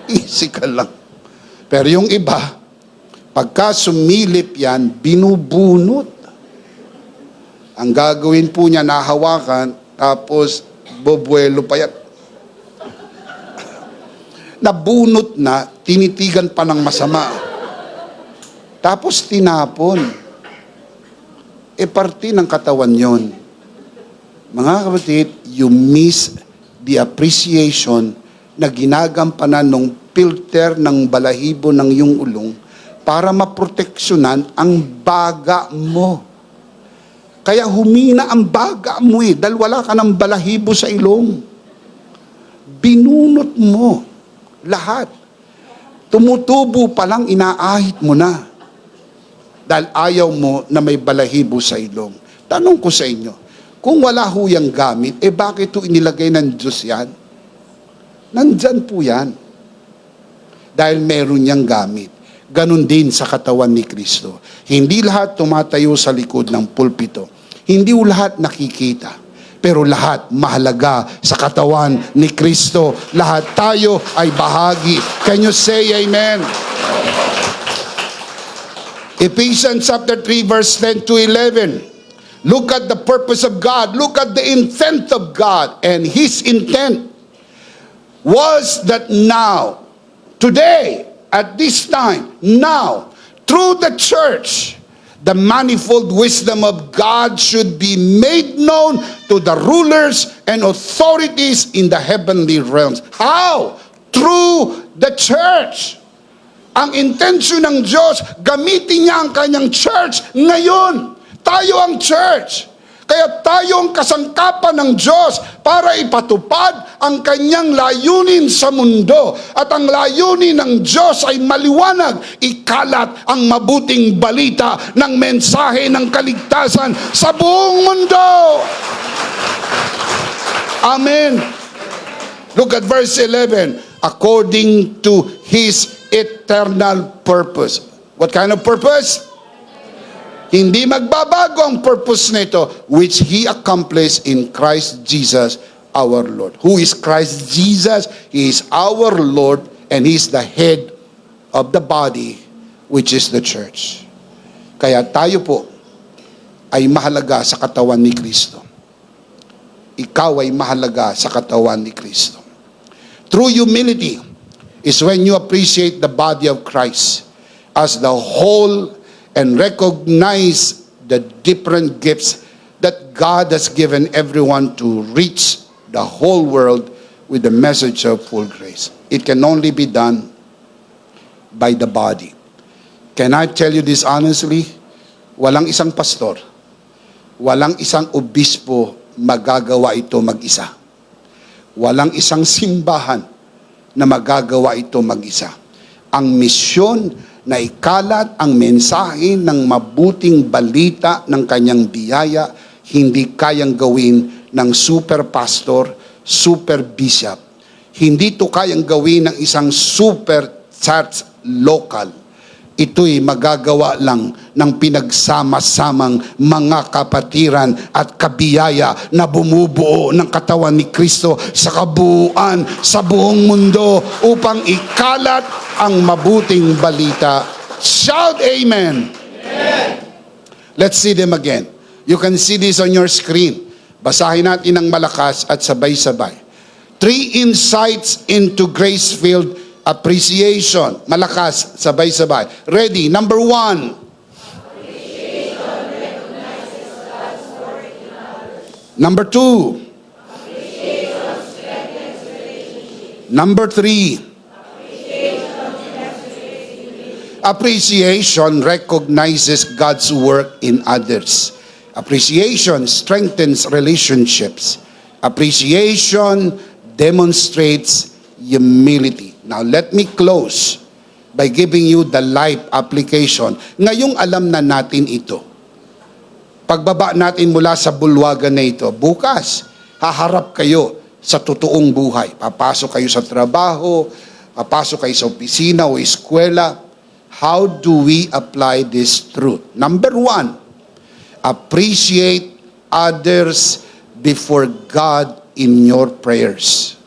Easy ka lang. Pero yung iba, pagka sumilip yan, binubunot. Ang gagawin po niya, nahawakan, tapos bobuelo pa yan. Nabunot na, tinitigan pa ng masama. Tapos tinapon. Parte ng katawan yon. Mga kapatid, you miss the appreciation na ginagampanan ng filter ng balahibo ng iyong ulong para maproteksyonan ang baga mo. Kaya humina ang baga mo dahil wala ka ng balahibo sa ilong. Binunot mo lahat. Tumutubo pa lang, inaahit mo na. Dahil ayaw mo na may balahibo sa ilong. Tanong ko sa inyo, kung wala huyang gamit, bakit ito inilagay ng Diyos yan? Nandyan po yan. Dahil meron niyang gamit. Ganon din sa katawan ni Kristo. Hindi lahat tumatayo sa likod ng pulpito. Hindi lahat nakikita. Pero lahat mahalaga sa katawan ni Kristo. Lahat tayo ay bahagi. Can you say amen? Ephesians chapter 3 verse 10 to 11. Look at the purpose of God. Look at the intent of God. And His intent was that now, today, at this time, now, through the church, the manifold wisdom of God should be made known to the rulers and authorities in the heavenly realms. How? Through the church. Ang intensyon ng Diyos, gamitin niya ang kanyang church ngayon. Tayo ang church. Kaya tayo ang kasangkapan ng Diyos para ipatupad ang kanyang layunin sa mundo. At ang layunin ng Diyos ay maliwanag, ikalat ang mabuting balita ng mensahe ng kaligtasan sa buong mundo. Amen. Look at verse 11. According to His eternal purpose. What kind of purpose? Hindi magbabago ang purpose nito, which He accomplished in Christ Jesus our Lord. Who is Christ Jesus? He is our Lord and He is the head of the body, which is the church. Kaya tayo po ay mahalaga sa katawan ni Kristo. Ikaw ay mahalaga sa katawan ni Kristo. True humility is when you appreciate the body of Christ as the whole and recognize the different gifts that God has given everyone to reach the whole world with the message of full grace. It can only be done by the body. Can I tell you this honestly? Walang isang pastor, walang isang obispo magagawa ito mag-isa. Walang isang simbahan na magagawa ito mag-isa. Ang misyon na ikalat ang mensahe ng mabuting balita ng kanyang biyaya, hindi kayang gawin ng super pastor, super bishop. Hindi ito kayang gawin ng isang super church local. Ito'y magagawa lang ng pinagsama-samang mga kapatiran at kabiyaya na bumubuo ng katawan ni Kristo sa kabuuan sa buong mundo upang ikalat ang mabuting balita. Shout amen! Amen. Let's see them again. You can see this on your screen. Basahin natin ng malakas at sabay-sabay. 3 insights into grace-filled appreciation. Malakas, sabay-sabay. Ready? Number 1. Appreciation recognizes God's work in others. Number 2. Appreciation strengthens relationships. Number 3. Appreciation demonstrates humility. Appreciation recognizes God's work in others. Appreciation strengthens relationships. Appreciation demonstrates humility. Now, let me close by giving you the life application. Ngayong alam na natin ito. Pagbaba natin mula sa bulwagan na ito, bukas, haharap kayo sa totoong buhay. Papasok kayo sa trabaho, papasok kayo sa opisina o eskwela. How do we apply this truth? Number 1, appreciate others before God in your prayers.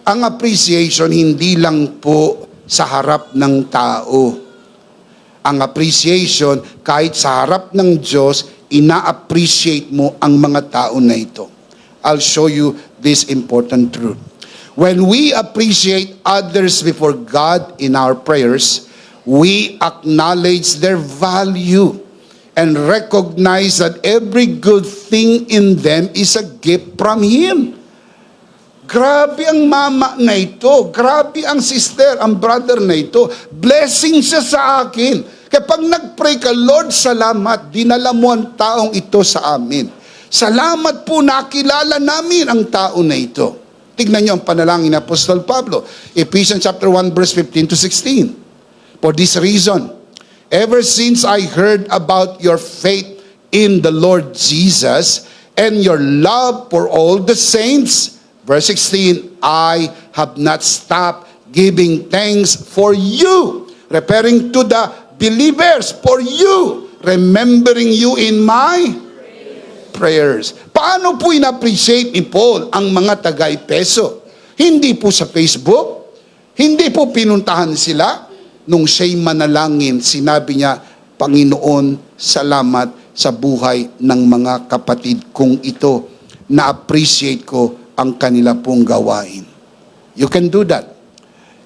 Ang appreciation hindi lang po sa harap ng tao. Ang appreciation kahit sa harap ng Diyos, ina-appreciate mo ang mga tao na ito. I'll show you this important truth. When we appreciate others before God in our prayers, we acknowledge their value and recognize that every good thing in them is a gift from Him. Grabe ang mama na ito. Grabe ang sister, ang brother na ito. Blessing siya sa akin. Kaya pag nag-pray ka, Lord, salamat, dinala mo ang taong ito sa amin. Salamat po, nakilala namin ang tao na ito. Tignan niyo ang panalangin ni Apostol Pablo. Ephesians chapter 1, verse 15 to 16. For this reason, ever since I heard about your faith in the Lord Jesus and your love for all the saints, verse 16, I have not stopped giving thanks for you, referring to the believers, for you, remembering you in my prayers. Paano po in-appreciate ni Paul ang mga taga-Efeso? Hindi po sa Facebook, hindi po pinuntahan sila. Nung siya'y manalangin, sinabi niya, Panginoon, salamat sa buhay ng mga kapatid kong ito. Na-appreciate ko ang kanila pong gawain. You can do that.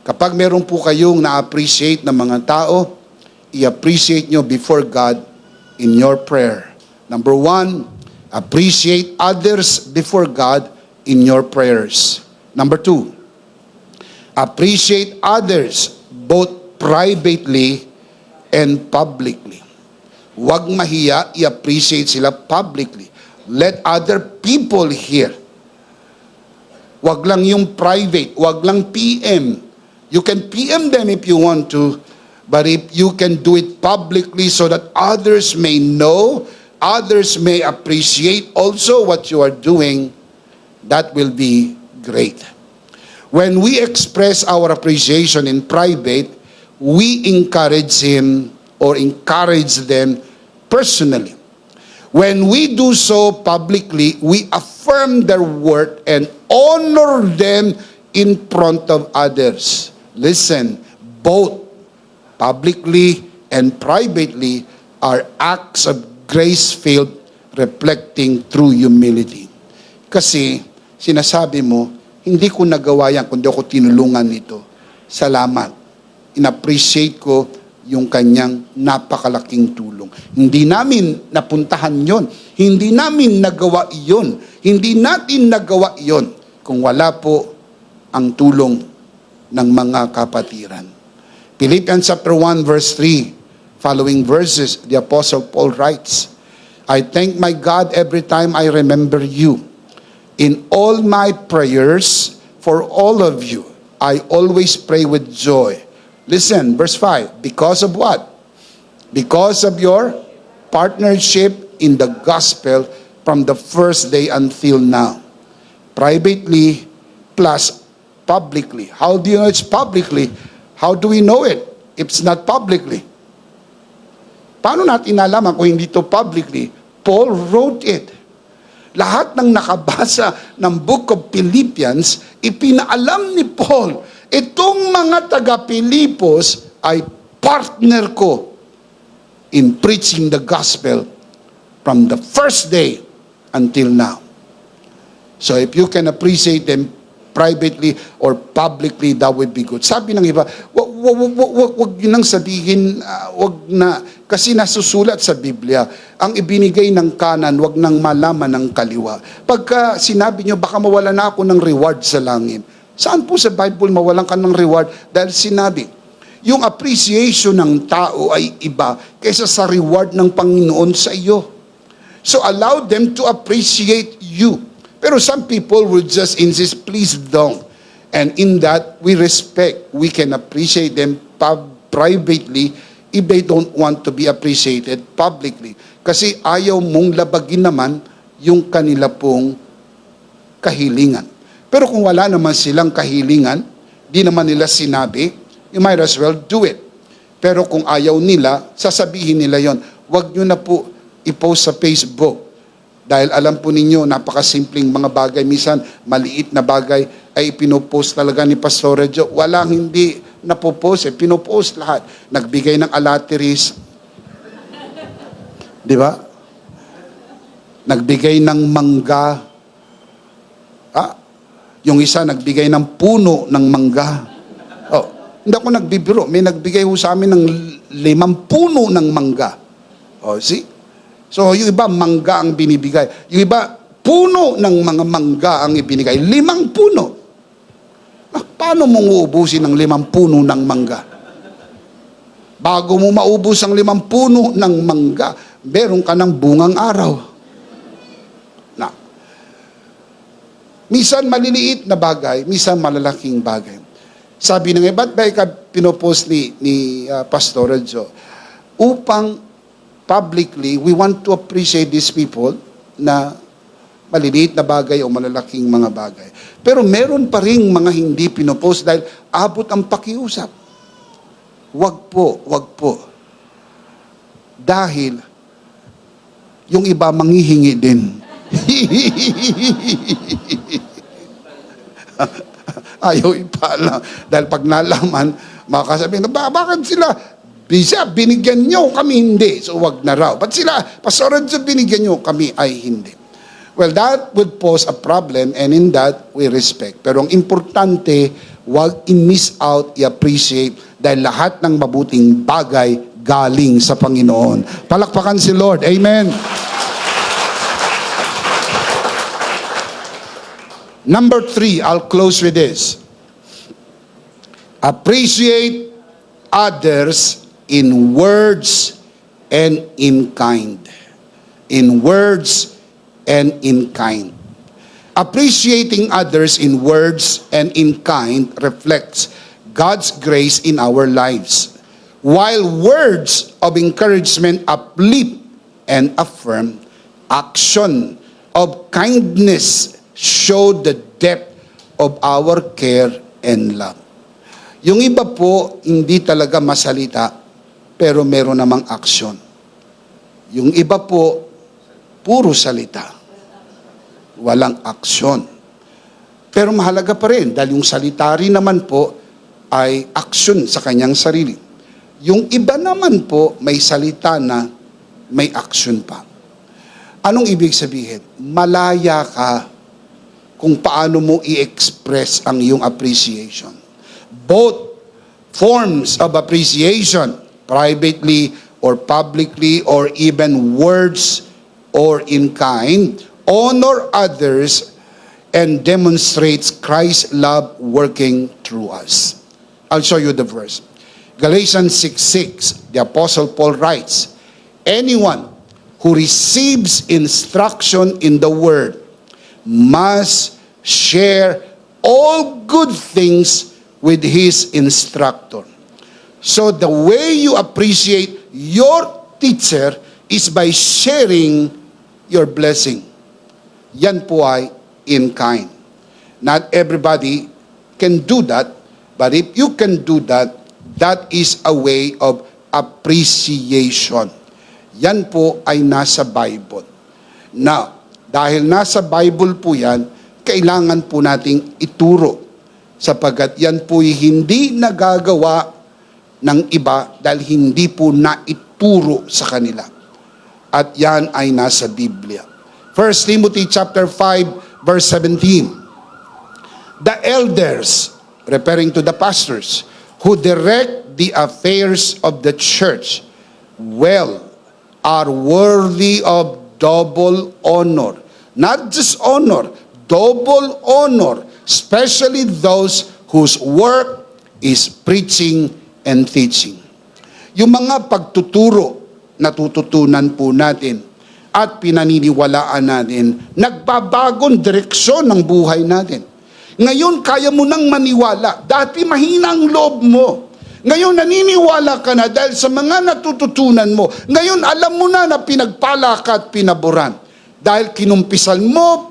Kapag meron po kayong na-appreciate ng mga tao, i-appreciate nyo before God in your prayer. Number 1, appreciate others before God in your prayers. Number 2, appreciate others both privately and publicly. Huwag mahiya, i-appreciate sila publicly. Let other people hear. Wag lang yung private, wag lang PM. You can PM them if you want to, but if you can do it publicly so that others may know, others may appreciate also what you are doing, that will be great. When we express our appreciation in private, we encourage him or encourage them personally. When we do so publicly, we affirm their worth and honor them in front of others. Listen, both publicly and privately are acts of grace-filled, reflecting true humility. Kasi sinasabi mo, hindi ko nagawa yan kundi ako tinulungan nito. Salamat. In-appreciate ko yung kanyang napakalaking tulong. Hindi namin napuntahan yon. Hindi namin nagawa yon. Hindi natin nagawa yon kung wala po ang tulong ng mga kapatiran. Philippians chapter 1 verse 3, following verses, the Apostle Paul writes, I thank my God every time I remember you. In all my prayers for all of you, I always pray with joy. Listen, verse 5, because of what? Because of your partnership in the gospel from the first day until now. Privately plus publicly. How do you know it's publicly? How do we know it if it's not publicly? Paano natin nalaman kung hindi to publicly? Paul wrote it. Lahat ng nakabasa ng Book of Philippians, ipinaalam ni Paul, itong mga taga-Pilipos ay partner ko in preaching the gospel from the first day until now. So if you can appreciate them privately or publicly, that would be good. Sabi ng iba, wag yun nang sabihin, wag na, kasi nasusulat sa Biblia, ang ibinigay ng kanan, wag nang malaman ng kaliwa. Pagka sinabi nyo, baka mawala na ako ng reward sa langit. Saan po sa Bible mawalan ka ng reward? Dahil sinabi, yung appreciation ng tao ay iba kaysa sa reward ng Panginoon sa iyo. So allow them to appreciate you. Pero some people will just insist, please don't. And in that, we respect. We can appreciate them privately if they don't want to be appreciated publicly. Kasi ayaw mong labagin naman yung kanila pong kahilingan. Pero kung wala naman silang kahilingan, di naman nila sinabi, you might as well do it. Pero kung ayaw nila, sasabihin nila yon. Huwag nyo na po i-post sa Facebook. Dahil alam po ninyo, napakasimpleng mga bagay. Minsan, maliit na bagay ay pinopost talaga ni Pastor Joe. Walang hindi napopost, pinopost lahat. Nagbigay ng alateris. Di ba? Nagbigay ng mangga. Yung isa, nagbigay ng puno ng mangga. Hindi ako nagbibiro. May nagbigay ho sa amin ng 5 puno ng mangga. See? So, yung iba, mangga ang binibigay. Yung iba, puno ng mga mangga ang ibinigay. 5 puno. Paano mong uubusin ng 5 puno ng mangga? Bago mo maubos ang 5 puno ng mangga, meron ka ng bungang araw. Minsan maliliit na bagay, minsan malalaking bagay. Sabi ng iba't ba pinopost ni Pastor Joe, upang publicly, we want to appreciate these people na maliliit na bagay o malalaking mga bagay. Pero meron pa ring mga hindi pinopost dahil abot ang pakiusap. Wag po. Dahil yung iba manghihingi din. Ayaw ipala. Dahil pag nalaman, makasabihin, bakit sila? Bisa, binigyan nyo, kami hindi. So wag na raw. But sila, Pastor, binigyan nyo, kami ay hindi. Well, that would pose a problem, and in that, we respect. Pero ang importante, wag i-miss out, i-appreciate, dahil lahat ng mabuting bagay galing sa Panginoon. Palakpakan si Lord. Amen. Number 3, I'll close with this. Appreciate others in words and in kind. In words and in kind. Appreciating others in words and in kind reflects God's grace in our lives. While words of encouragement uplift and affirm, action of kindness show the depth of our care and love. Yung iba po, hindi talaga masalita, pero meron namang aksyon. Yung iba po, puro salita. Walang aksyon. Pero mahalaga pa rin, dahil yung salita rin naman po ay aksyon sa kanyang sarili. Yung iba naman po, may salita na may aksyon pa. Anong ibig sabihin? Malaya ka kung paano mo i-express ang iyong appreciation. Both forms of appreciation, privately or publicly or even words or in kind, honor others and demonstrates Christ's love working through us. I'll show you the verse. Galatians 6:6, the Apostle Paul writes, anyone who receives instruction in the word must share all good things with his instructor. So the way you appreciate your teacher is by sharing your blessing. Yan po ay in kind. Not everybody can do that, but if you can do that, that is a way of appreciation. Yan po ay nasa Bible. Now, dahil nasa Bible po yan, kailangan po nating ituro sapagkat yan po hindi nagagawa ng iba dahil hindi po naituro sa kanila. At yan ay nasa Biblia. 1 Timothy chapter 5 verse 17. The elders, referring to the pastors, who direct the affairs of the church well are worthy of double honor. Not just honor, double honor, especially those whose work is preaching and teaching. Yung mga pagtuturo, natututunan po natin at pinaniniwalaan natin, nagbabagong direksyon ng buhay natin. Ngayon, kaya mo nang maniwala. Dati mahina ang loob mo. Ngayon, naniniwala ka na dahil sa mga natututunan mo. Ngayon, alam mo na pinagpala ka at pinaboran. Dahil kinumpisan mo,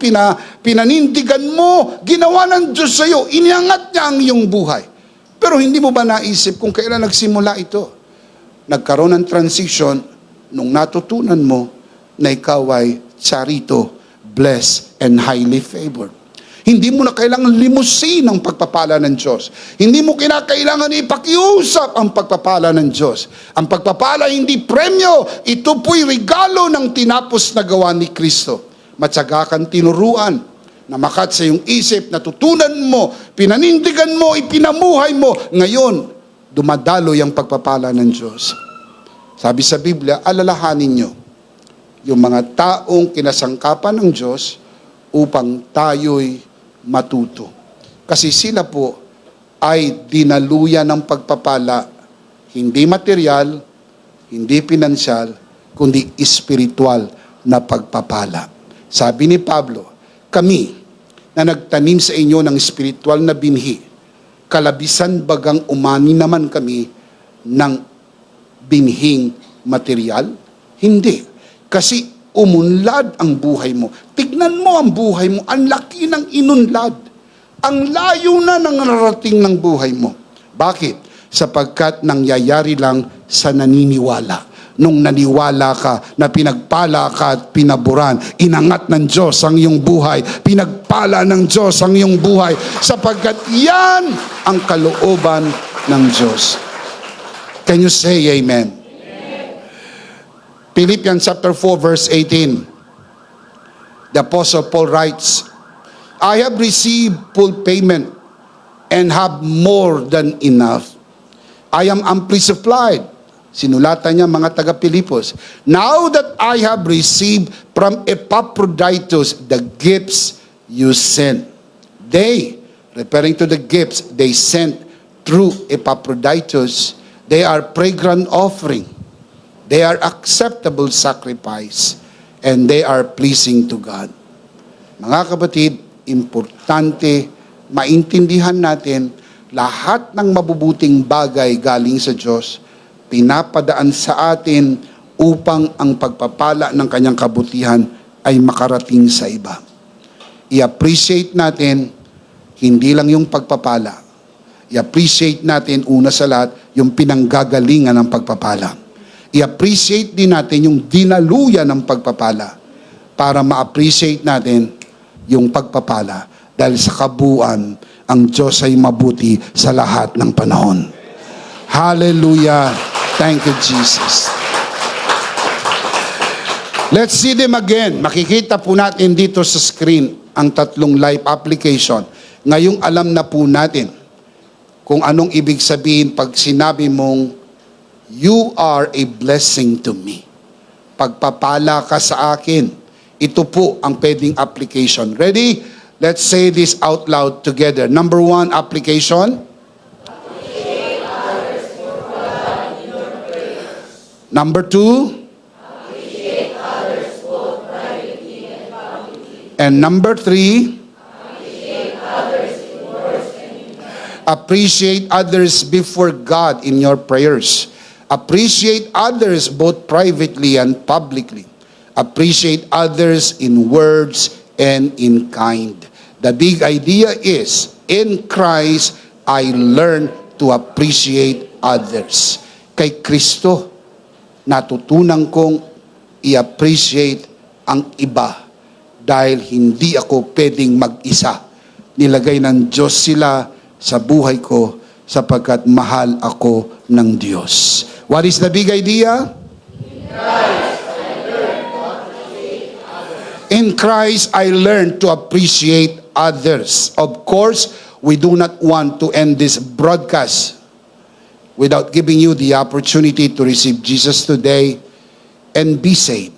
pinanindigan mo, ginawa ng Diyos sa iyo, iniangat niya ang iyong buhay. Pero hindi mo ba naisip kung kailan nagsimula ito? Nagkaroon ng transition nung natutunan mo na ikaw ay charito, blessed, and highly favored. Hindi mo na kailangan limusin ang pagpapala ng Diyos. Hindi mo kinakailangan ipakiusap ang pagpapala ng Diyos. Ang pagpapala hindi premyo. Ito po'y regalo ng tinapos na gawa ni Kristo. Matyaga kang tinuruan na makat sa iyong isip, natutunan mo, pinanindigan mo, ipinamuhay mo. Ngayon, dumadaloy ang pagpapala ng Diyos. Sabi sa Biblia, alalahanin nyo yung mga taong kinasangkapan ng Diyos upang tayo'y matuto. Kasi sila po ay dinaluyan ng pagpapala, hindi material, hindi pinansyal, kundi espiritual na pagpapala. Sabi ni Pablo, kami na nagtanim sa inyo ng espiritual na binhi, kalabisan bagang umani naman kami ng binhing material? Hindi. Kasi umunlad ang buhay mo. Tignan mo ang buhay mo. Ang laki ng inunlad. Ang layo na ng narating ng buhay mo. Bakit? Sapagkat nangyayari lang sa naniniwala. Nung naniwala ka na pinagpala ka at pinaburan, inangat ng Diyos ang iyong buhay. Pinagpala ng Diyos ang iyong buhay. Sapagkat yan ang kalooban ng Diyos. Can you say amen? Philippians chapter 4 verse 18. The Apostle Paul writes, I have received full payment and have more than enough. I am amply supplied. Sinulatan niya mga taga-Pilipos. Now that I have received from Epaphroditus the gifts you sent. They, referring to the gifts they sent through Epaphroditus, they are fragrant offering. They are acceptable sacrifice and they are pleasing to God. Mga kapatid, importante maintindihan natin lahat ng mabubuting bagay galing sa Diyos, pinapadaan sa atin upang ang pagpapala ng kanyang kabutihan ay makarating sa iba. I-appreciate natin hindi lang yung pagpapala. I-appreciate natin una sa lahat yung pinanggagalingan ng pagpapala. I-appreciate din natin yung dinaluyan ng pagpapala para ma-appreciate natin yung pagpapala dahil sa kabuuan ang Diyos ay mabuti sa lahat ng panahon. Hallelujah! Thank you, Jesus. Let's see them again. Makikita po natin dito sa screen ang tatlong live application. Ngayong alam na po natin kung anong ibig sabihin pag sinabi mong You are a blessing to me. Pagpapala ka sa akin. Ito po ang pwedeng application. Ready? Let's say this out loud together. Number 1, application. Number 2. And number 3. Appreciate others before God in your prayers. Appreciate others both privately and publicly. Appreciate others in words and in kind. The big idea is, in Christ, I learn to appreciate others. Kay Kristo, natutunan kong i-appreciate ang iba dahil hindi ako pwedeng mag-isa. Nilagay ng Diyos sila sa buhay ko sapagkat mahal ako ng Diyos. What is the big idea? In Christ, I learned to appreciate others. Of course, we do not want to end this broadcast without giving you the opportunity to receive Jesus today and be saved.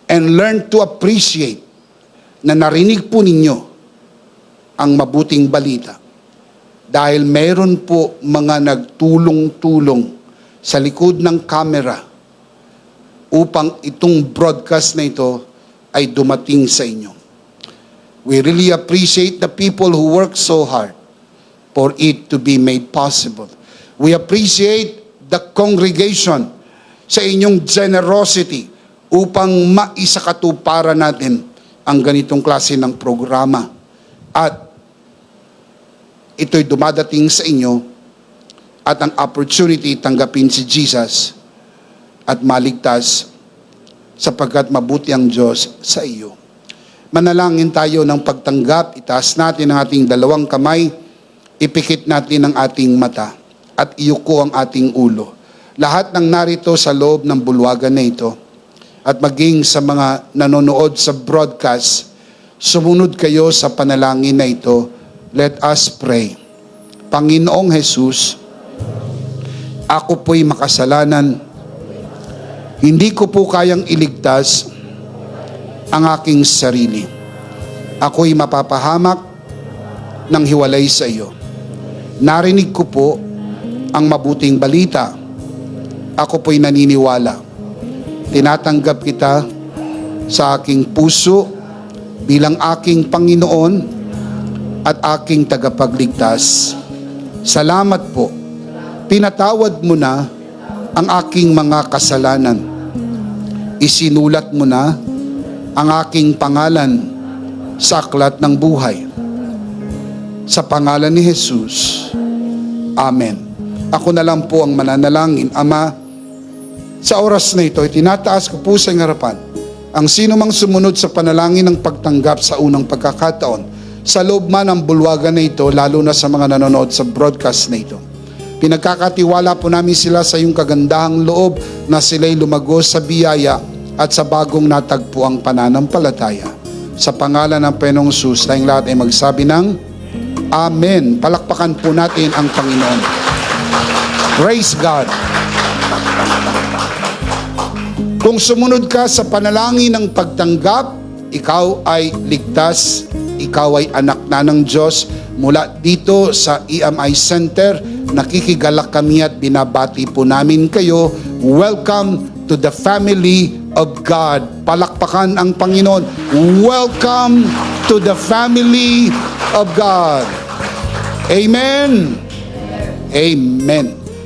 And learn to appreciate na narinig po ninyo ang mabuting balita. Dahil meron po mga nagtulong-tulong sa likod ng camera upang itong broadcast na ito ay dumating sa inyo. We really appreciate the people who work so hard for it to be made possible. We appreciate the congregation sa inyong generosity upang maisakatuparan natin ang ganitong klase ng programa. At ito'y dumadating sa inyo at ang opportunity tanggapin si Jesus at maligtas sapagkat mabuti ang Diyos sa iyo. Manalangin tayo ng pagtanggap, itaas natin ang ating dalawang kamay, ipikit natin ang ating mata at iyuko ang ating ulo. Lahat ng narito sa loob ng bulwagan na ito at maging sa mga nanonood sa broadcast, sumunod kayo sa panalangin na ito. Let us pray. Panginoong Jesus, ako po'y makasalanan. Hindi ko po kayang iligtas ang aking sarili. Ako'y mapapahamak ng hiwalay sa iyo. Narinig ko po ang mabuting balita. Ako po'y naniniwala. Tinatanggap kita sa aking puso bilang aking Panginoon at aking tagapagligtas. Salamat po. Pinatawad mo na ang aking mga kasalanan. Isinulat mo na ang aking pangalan sa aklat ng buhay. Sa pangalan ni Jesus. Amen. Ako na lang po ang mananalangin. Ama, sa oras na ito, itinataas ko po sa iyong harapan ang sino mang sumunod sa panalangin ng pagtanggap sa unang pagkakataon sa loob man ng bulwagan na ito, lalo na sa mga nanonood sa broadcast na ito. Pinagkakatiwala po namin sila sa iyong kagandahang loob na sila'y lumago sa biyaya at sa bagong natagpuang pananampalataya. Sa pangalan ng Panginoong Hesus, tayong lahat ay magsabi ng Amen. Palakpakan po natin ang Panginoon. Praise God. Kung sumunod ka sa panalangin ng pagtanggap, ikaw ay ligtas, ikaw ay anak na ng Diyos. Mula dito sa EMI Center, nakikigalak kami at binabati po namin kayo. Welcome to the family of God. Palakpakan ang Panginoon. Welcome to the family of God. Amen. Amen.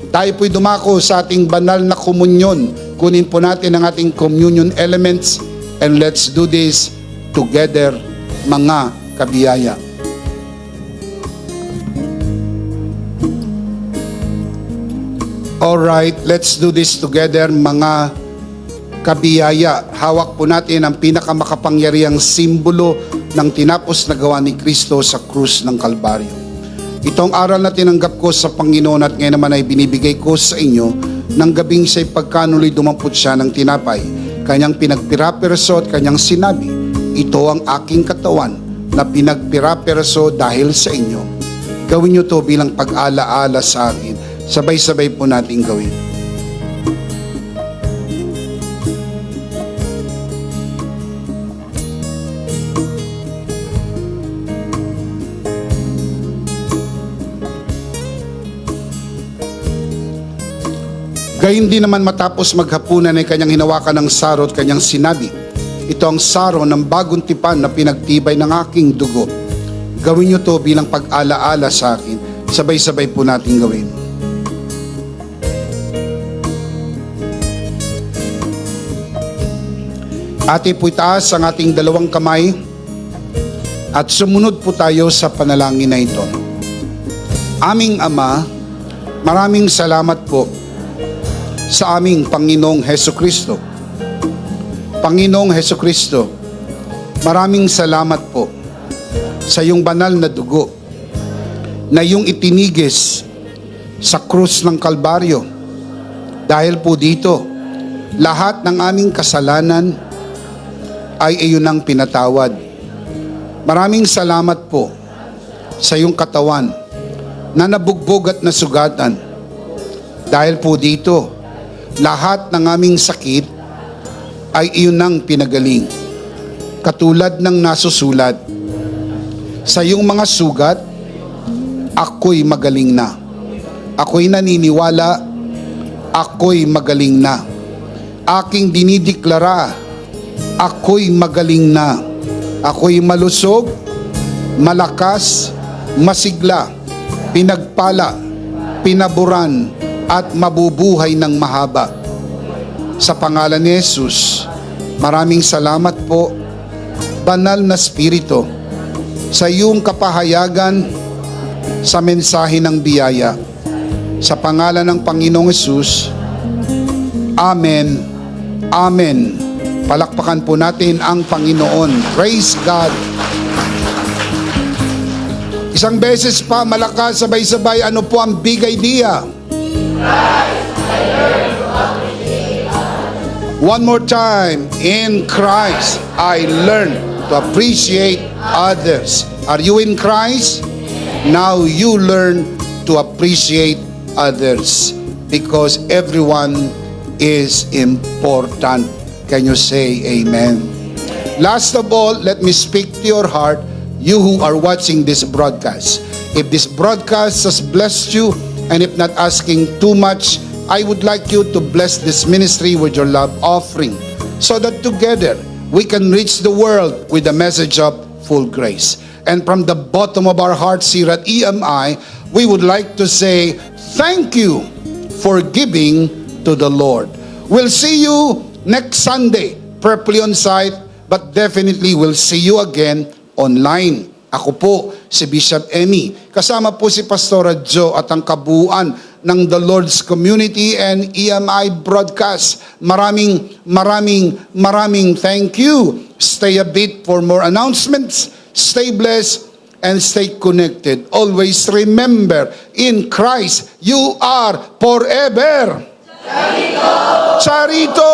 Tayo po'y dumako sa ating banal na komunyon. Kunin po natin ang ating communion elements and let's do this together, mga kabiyaya. Alright, let's do this together, mga kabiyaya. Hawak po natin ang pinakamakapangyarihang simbolo ng tinapos na gawa ni Kristo sa krus ng Kalbaryo. Itong aral na tinanggap ko sa Panginoon at ngayon naman ay binibigay ko sa inyo ng gabing siya'y pagkanuloy dumampot siya ng tinapay. Kanyang pinagpira-perso at kanyang sinabi, ito ang aking katawan na pinagpira-perso dahil sa inyo. Gawin niyo to bilang pag-alaala sa akin. Sabay-sabay po natin gawin. Gayun din naman matapos maghapunan ay kanyang hinawakan ng saro at kanyang sinabi, ito ang saro ng bagong tipan na pinagtibay ng aking dugo. Gawin niyo to bilang pag-alaala sa akin. Sabay-sabay po natin gawin. Ate po itaas ang ating dalawang kamay at sumunod po tayo sa panalangin na ito. Aming Ama, maraming salamat po sa aming Panginoong Hesukristo. Panginoong Hesukristo, maraming salamat po sa iyong banal na dugo na iyong itinigis sa krus ng Kalbaryo. Dahil po dito, lahat ng aming kasalanan ay iyon ang pinatawad. Maraming salamat po sa iyong katawan na nabugbog at nasugatan. Dahil po dito, lahat ng aming sakit ay iyon ang pinagaling. Katulad ng nasusulat, sa iyong mga sugat, ako'y magaling na. Ako'y naniniwala, ako'y magaling na. Aking dinideklara, ako'y magaling na. Ako'y malusog, malakas, masigla, pinagpala, pinaburan, at mabubuhay ng mahaba. Sa pangalan ni Jesus, maraming salamat po, Banal na Espiritu, sa iyong kapahayagan sa mensahe ng biyaya. Sa pangalan ng Panginoong Jesus, Amen. Amen. Palakpakan po natin ang Panginoon. Praise God. Isang beses pa, malakas, sabay-sabay, ano po ang big idea? One more time. In Christ, I learn to appreciate others. Are you in Christ? Now you learn to appreciate others because everyone is important. Can you say amen? Last of all, let me speak to your heart, you who are watching this broadcast. If this broadcast has blessed you, and if not asking too much, I would like you to bless this ministry with your love offering so that together we can reach the world with the message of full grace. And from the bottom of our hearts here at EMI, we would like to say thank you for giving to the Lord. We'll see you next Sunday, prayerfully on site, but definitely we'll see you again online. Ako po, si Bishop Emmy. Kasama po si Pastora Jo at ang kabuuan ng The Lord's Community and EMI Broadcast. Maraming thank you. Stay a bit for more announcements. Stay blessed and stay connected. Always remember, in Christ, you are forever. Charito! Charito!